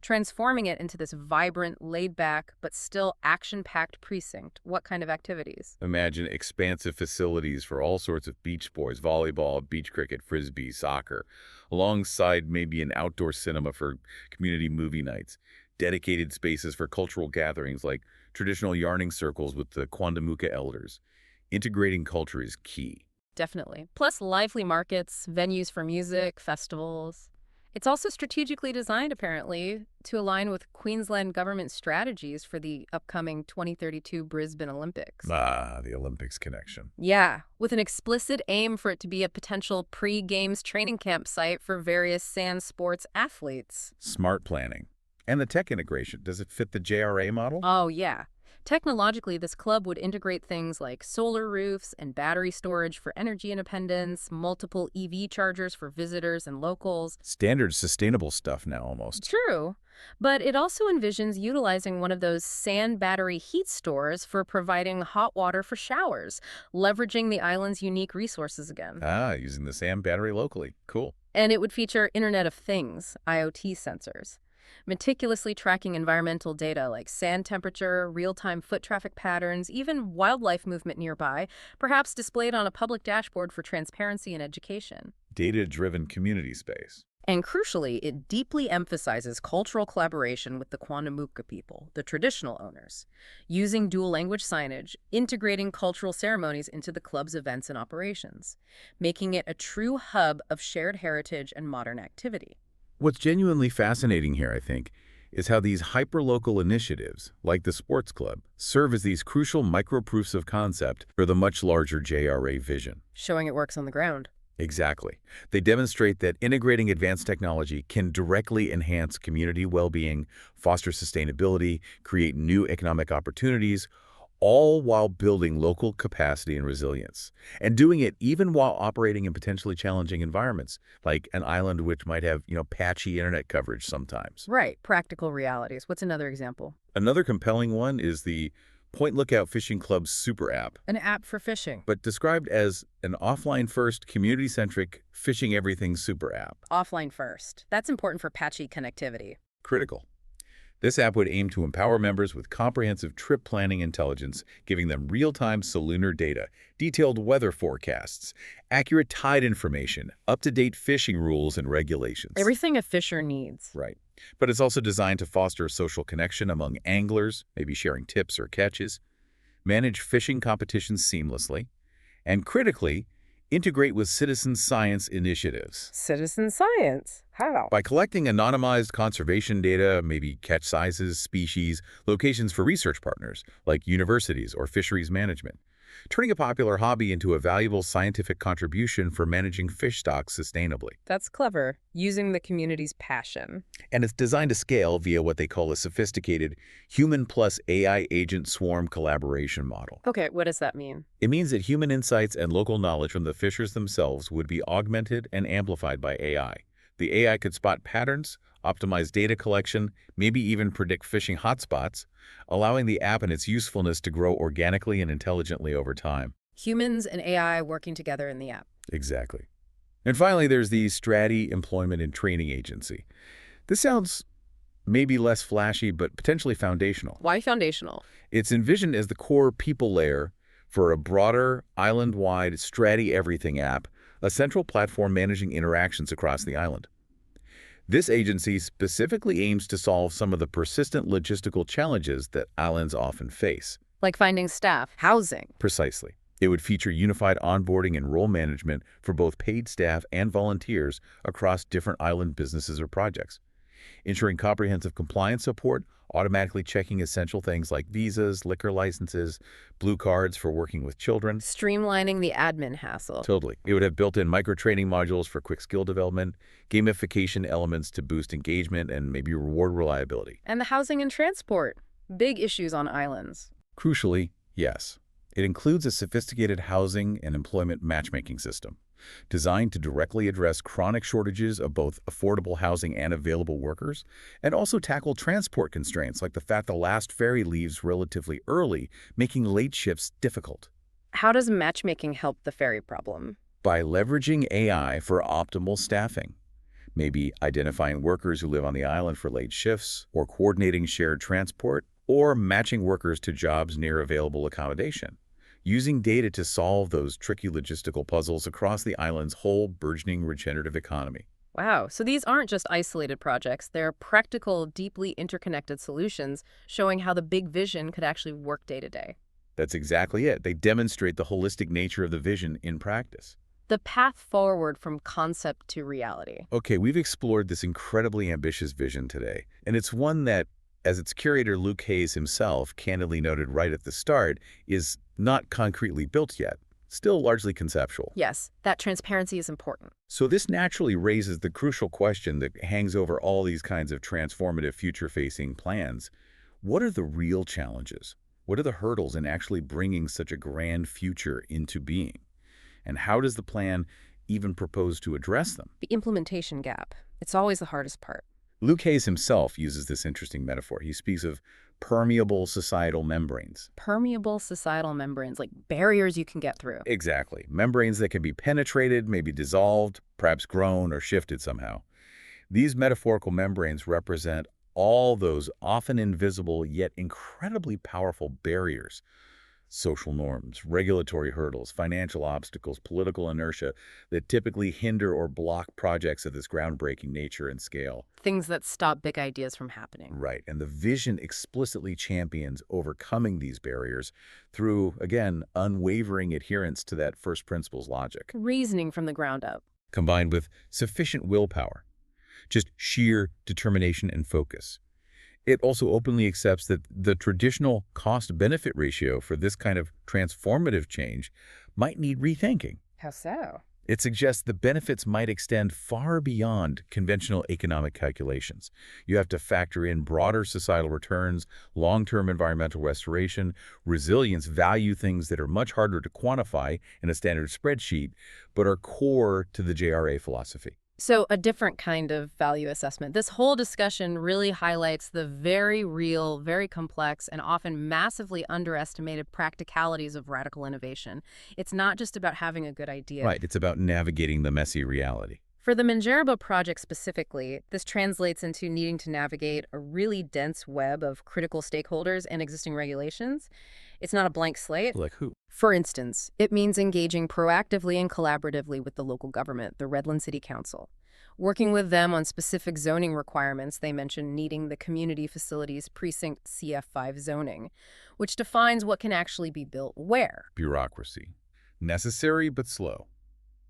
transforming it into this vibrant, laid-back, but still action-packed precinct. What kind of activities? Imagine expansive facilities for all sorts of beach sports, volleyball, beach cricket, frisbee, soccer, alongside maybe an outdoor cinema for community movie nights, dedicated spaces for cultural gatherings like traditional yarning circles with the Quandamuca elders. Integrating culture is key. Definitely. Plus lively markets, venues for music, festivals. It's also strategically designed, apparently, to align with Queensland government strategies for the upcoming 2032 Brisbane Olympics. Ah, the Olympics connection. Yeah, with an explicit aim for it to be a potential pre-games training camp site for various sand sports athletes. Smart planning. And the tech integration, does it fit the JRA model? Oh, yeah. Technologically, this club would integrate things like solar roofs and battery storage for energy independence, multiple EV chargers for visitors and locals. Standard sustainable stuff now, almost. True, but it also envisions utilizing one of those sand battery heat stores for providing hot water for showers, leveraging the island's unique resources again. Ah, using the sand battery locally. Cool. And it would feature Internet of Things, IoT sensors, meticulously tracking environmental data like sand temperature, real-time foot traffic patterns, even wildlife movement nearby, perhaps displayed on a public dashboard for transparency and education. Data-driven community space. And crucially, it deeply emphasizes cultural collaboration with the Quandamuca people, the traditional owners, using dual-language signage, integrating cultural ceremonies into the club's events and operations, making it a true hub of shared heritage and modern activity. What's genuinely fascinating here, I think, is how these hyperlocal initiatives, like the sports club, serve as these crucial micro-proofs of concept for the much larger JRA vision. Showing it works on the ground. Exactly. They demonstrate that integrating advanced technology can directly enhance community well-being, foster sustainability, create new economic opportunities, all while building local capacity and resilience, and doing it even while operating in potentially challenging environments, like an island which might have, patchy internet coverage sometimes. Right. Practical realities. What's another example? Another compelling one is the Point Lookout Fishing Club's super app, An app for fishing. but described as an offline-first, community-centric, fishing everything super app. Offline first. That's important for patchy connectivity. Critical. This app would aim to empower members with comprehensive trip planning intelligence, giving them real-time lunar data, detailed weather forecasts, accurate tide information, up-to-date fishing rules and regulations. Everything a fisher needs. Right. But it's also designed to foster social connection among anglers, maybe sharing tips or catches, manage fishing competitions seamlessly, and critically, integrate with citizen science initiatives. Citizen science? How? By collecting anonymized conservation data, maybe catch sizes, species, locations for research partners, like universities or fisheries management, turning a popular hobby into a valuable scientific contribution for managing fish stocks sustainably. That's clever, using the community's passion. And it's designed to scale via what they call a sophisticated human plus AI agent swarm collaboration model. Okay, what does that mean? It means that human insights and local knowledge from the fishers themselves would be augmented and amplified by AI. The AI could spot patterns, optimize data collection, maybe even predict fishing hotspots, allowing the app and its usefulness to grow organically and intelligently over time. Humans and AI working together in the app. Exactly. And finally, there's the Strati Employment and Training Agency. This sounds maybe less flashy, but potentially foundational. Why foundational? It's envisioned as the core people layer for a broader, island-wide Strati Everything app, a central platform managing interactions across the island. This agency specifically aims to solve some of the persistent logistical challenges that islands often face. Like finding staff, housing. Precisely. It would feature unified onboarding and role management for both paid staff and volunteers across different island businesses or projects, ensuring comprehensive compliance support, automatically checking essential things like visas, liquor licenses, blue cards for working with children. Streamlining the admin hassle. Totally. It would have built-in micro-training modules for quick skill development, gamification elements to boost engagement and maybe reward reliability. And the housing and transport. Big issues on islands. Crucially, yes. It includes a sophisticated housing and employment matchmaking system designed to directly address chronic shortages of both affordable housing and available workers, and also tackle transport constraints like the fact the last ferry leaves relatively early, making late shifts difficult. How does matchmaking help the ferry problem? By leveraging AI for optimal staffing, maybe identifying workers who live on the island for late shifts, or coordinating shared transport, or matching workers to jobs near available accommodation, using data to solve those tricky logistical puzzles across the island's whole burgeoning regenerative economy. Wow, so these aren't just isolated projects. They're practical, deeply interconnected solutions showing how the big vision could actually work day to day. That's exactly it. They demonstrate the holistic nature of the vision in practice. The path forward from concept to reality. Okay, we've explored this incredibly ambitious vision today, and it's one that, as its curator Luke Hayes himself candidly noted right at the start, is not concretely built yet, still largely conceptual. Yes, that transparency is important. So this naturally raises the crucial question that hangs over all these kinds of transformative future-facing plans. What are the real challenges? What are the hurdles in actually bringing such a grand future into being? And how does the plan even propose to address them? The implementation gap. It's always the hardest part. Luke Hayes himself uses this interesting metaphor. He speaks of permeable societal membranes. Permeable societal membranes, like barriers you can get through. Exactly. Membranes that can be penetrated, maybe dissolved, perhaps grown or shifted somehow. These metaphorical membranes represent all those often invisible yet incredibly powerful barriers. Social norms, regulatory hurdles, financial obstacles, political inertia that typically hinder or block projects of this groundbreaking nature and scale. Things that stop big ideas from happening. Right, and the vision explicitly champions overcoming these barriers through, again, unwavering adherence to that first principles logic. Reasoning from the ground up. Combined with sufficient willpower, just sheer determination and focus. It also openly accepts that the traditional cost-benefit ratio for this kind of transformative change might need rethinking. How so? It suggests the benefits might extend far beyond conventional economic calculations. You have to factor in broader societal returns, long-term environmental restoration, resilience, value things that are much harder to quantify in a standard spreadsheet, but are core to the JRA philosophy. So a different kind of value assessment. This whole discussion really highlights the very real, very complex, and often massively underestimated practicalities of radical innovation. It's not just about having a good idea. Right, it's about navigating the messy reality. For the Manjerba project specifically, this translates into needing to navigate a really dense web of critical stakeholders and existing regulations. It's not a blank slate. Like who? For instance, it means engaging proactively and collaboratively with the local government, the Redland City Council. Working with them on specific zoning requirements, they mention needing the Community Facilities Precinct CF5 zoning, which defines what can actually be built where. Bureaucracy. Necessary but slow.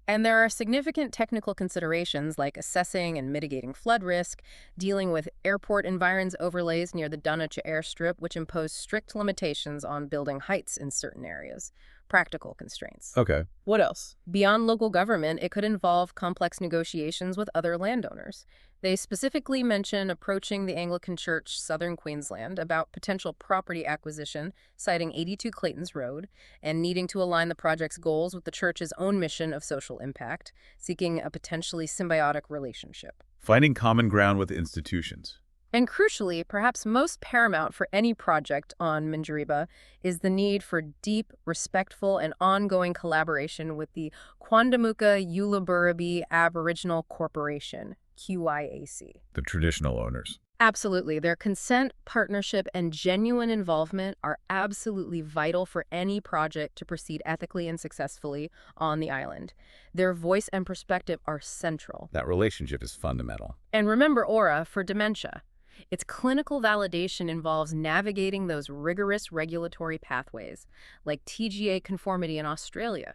And there are significant technical considerations like assessing and mitigating flood risk, dealing with airport environs overlays near the Dunwich airstrip, which impose strict limitations on building heights in certain areas, practical constraints. Okay. What else? Beyond local government, it could involve complex negotiations with other landowners. They specifically mention approaching the Anglican Church, Southern Queensland, about potential property acquisition, citing 82 Clayton's Road, and needing to align the project's goals with the church's own mission of social impact, seeking a potentially symbiotic relationship. Finding common ground with institutions. And crucially, perhaps most paramount for any project on Minjerribah is the need for deep, respectful, and ongoing collaboration with the Quandamooka Uluburabi Aboriginal Corporation, QYAC. The traditional owners. Absolutely. Their consent, partnership, and genuine involvement are absolutely vital for any project to proceed ethically and successfully on the island. Their voice and perspective are central. That relationship is fundamental. And remember Aura for dementia. Its clinical validation involves navigating those rigorous regulatory pathways, like TGA conformity in Australia.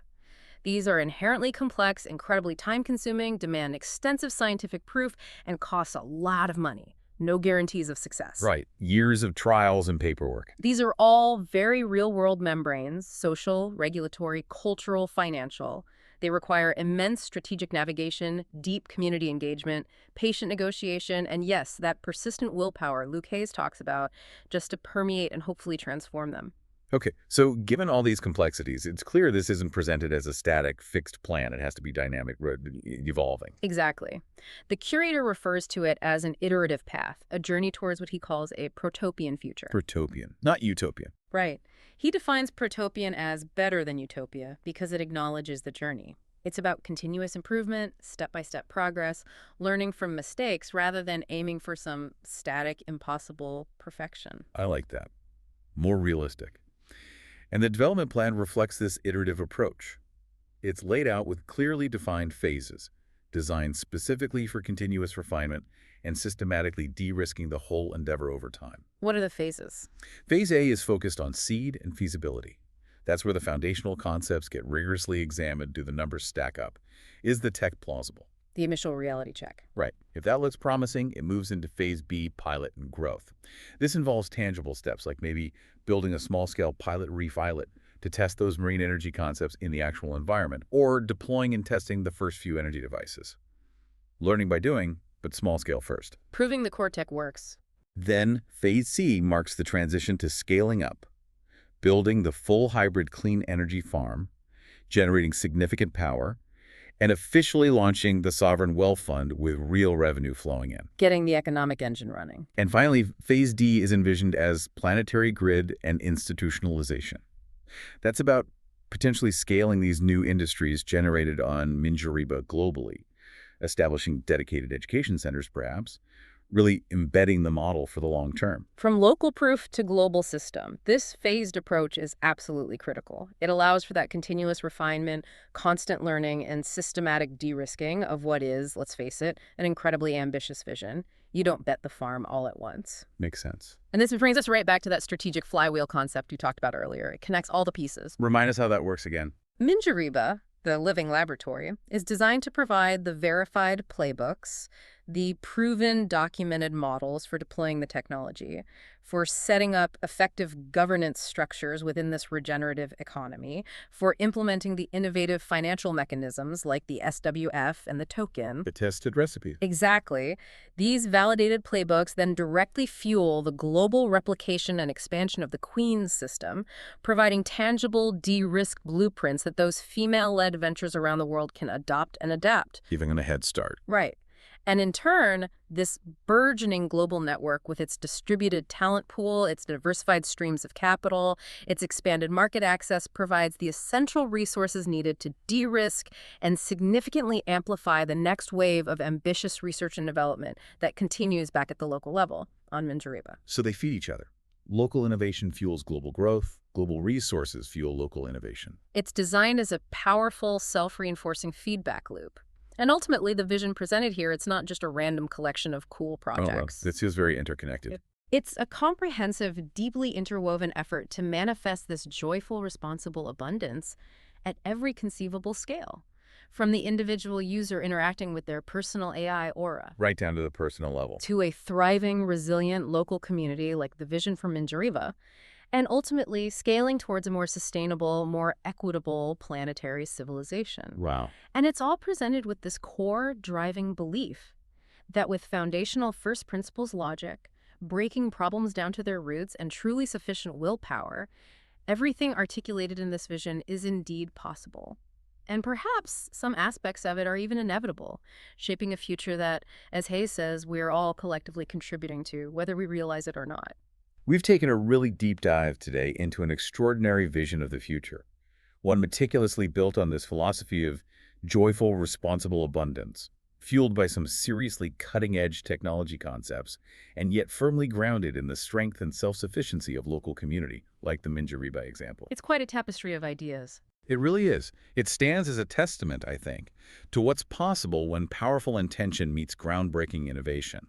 These are inherently complex, incredibly time-consuming, demand extensive scientific proof, and cost a lot of money. No guarantees of success. Right. Years of trials and paperwork. These are all very real-world membranes, social, regulatory, cultural, financial. They require immense strategic navigation, deep community engagement, patient negotiation, and yes, that persistent willpower Luke Hayes talks about, just to permeate and hopefully transform them. Okay, so given all these complexities, it's clear this isn't presented as a static, fixed plan. It has to be dynamic, evolving. Exactly. The curator refers to it as an iterative path, a journey towards what he calls a protopian future. Protopian, not utopian. Right. He defines protopian as better than utopia because it acknowledges the journey. It's about continuous improvement, step-by-step progress, learning from mistakes rather than aiming for some static, impossible perfection. I like that. More realistic. And the development plan reflects this iterative approach. It's laid out with clearly defined phases, designed specifically for continuous refinement and systematically de-risking the whole endeavor over time. What are the phases? Phase A is focused on seed and feasibility. That's where the foundational concepts get rigorously examined. Do the numbers stack up? Is the tech plausible? The initial reality check. Right. If that looks promising, it moves into Phase B, pilot and growth. This involves tangible steps like maybe building a small-scale pilot reef islet to test those marine energy concepts in the actual environment, or deploying and testing the first few energy devices. Learning by doing, but small-scale first. Proving the core tech works. Then Phase C marks the transition to scaling up, building the full hybrid clean energy farm, generating significant power, and officially launching the Sovereign Wealth Fund with real revenue flowing in. Getting the economic engine running. And finally, Phase D is envisioned as planetary grid and institutionalization. That's about potentially scaling these new industries generated on Minjerribah globally, establishing dedicated education centers perhaps, really embedding the model for the long term. From local proof to global system, this phased approach is absolutely critical. It allows for that continuous refinement, constant learning, and systematic de-risking of what is, let's face it, an incredibly ambitious vision. You don't bet the farm all at once. Makes sense. And this brings us right back to that strategic flywheel concept you talked about earlier. It connects all the pieces. Remind us how that works again. Minjerribah, the living laboratory, is designed to provide the verified playbooks, the proven documented models for deploying the technology, for setting up effective governance structures within this regenerative economy, for implementing the innovative financial mechanisms like the SWF and the token. The tested recipe. Exactly. These validated playbooks then directly fuel the global replication and expansion of the Queen's system, providing tangible, de-risk blueprints that those female-led ventures around the world can adopt and adapt. Giving them a head start. Right. And in turn, this burgeoning global network with its distributed talent pool, its diversified streams of capital, its expanded market access provides the essential resources needed to de-risk and significantly amplify the next wave of ambitious research and development that continues back at the local level on Minjerribah. So they feed each other. Local innovation fuels global growth. Global resources fuel local innovation. It's designed as a powerful, self-reinforcing feedback loop. And ultimately, the vision presented here, it's not just a random collection of cool projects. This feels very interconnected. It's a comprehensive, deeply interwoven effort to manifest this joyful, responsible abundance at every conceivable scale, from the individual user interacting with their personal AI aura, Right down to the personal level. to a thriving, resilient local community like the vision for Minjerribah, and ultimately scaling towards a more sustainable, more equitable planetary civilization. Wow. And it's all presented with this core driving belief that with foundational first principles logic, breaking problems down to their roots, and truly sufficient willpower, everything articulated in this vision is indeed possible. And perhaps some aspects of it are even inevitable, shaping a future that, as Hayes says, we're all collectively contributing to, whether we realize it or not. We've taken a really deep dive today into an extraordinary vision of the future, one meticulously built on this philosophy of joyful, responsible abundance, fueled by some seriously cutting-edge technology concepts, and yet firmly grounded in the strength and self-sufficiency of local community, like the Minjariba example. It's quite a tapestry of ideas. It really is. It stands as a testament, I think, to what's possible when powerful intention meets groundbreaking innovation.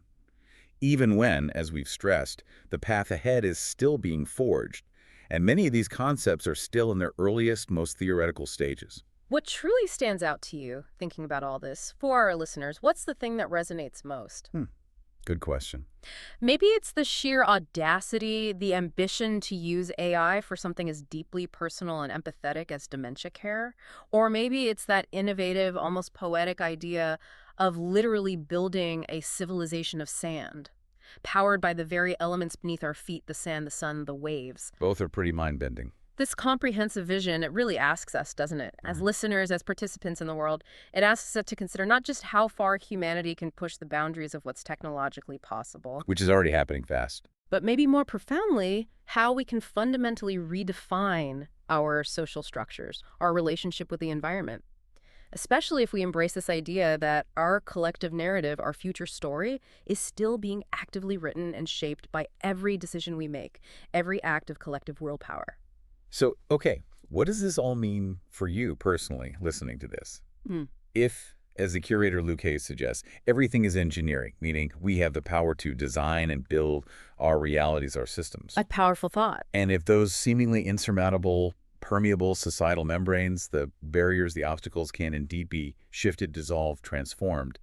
Even when, as we've stressed, the path ahead is still being forged, and many of these concepts are still in their earliest, most theoretical stages. What truly stands out to you, thinking about all this, for our listeners, what's the thing that resonates most? Good question. Maybe it's the sheer audacity, the ambition to use AI for something as deeply personal and empathetic as dementia care. Or maybe it's that innovative, almost poetic idea of literally building a civilization of sand, powered by the very elements beneath our feet, the sand, the sun, the waves. Both are pretty mind-bending. This comprehensive vision, it really asks us, doesn't it? As listeners, as participants in the world, it asks us to consider not just how far humanity can push the boundaries of what's technologically possible, Which is already happening fast. but maybe more profoundly, how we can fundamentally redefine our social structures, our relationship with the environment. Especially if we embrace this idea that our collective narrative, our future story, is still being actively written and shaped by every decision we make, every act of collective willpower. So, okay, what does this all mean for you personally, listening to this? If, as the curator Luke Hayes suggests, everything is engineering, meaning we have the power to design and build our realities, our systems. A powerful thought. And if those seemingly insurmountable, permeable societal membranes, the barriers, the obstacles can indeed be shifted, dissolved, transformed,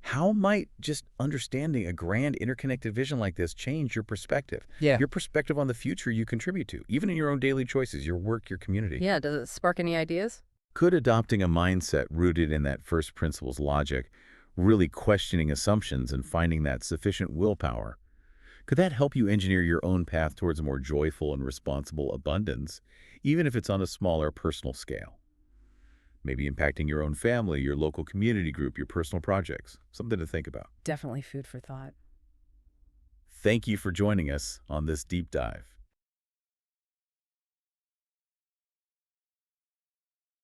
how might just understanding a grand interconnected vision like this change your perspective? Yeah. Your perspective on the future you contribute to, even in your own daily choices, your work, your community. Yeah, does it spark any ideas? Could adopting a mindset rooted in that first principles logic, really questioning assumptions and finding that sufficient willpower, could that help you engineer your own path towards a more joyful and responsible abundance, even if it's on a smaller personal scale? Maybe impacting your own family, your local community group, your personal projects. Something to think about. Definitely food for thought. Thank you for joining us on this deep dive.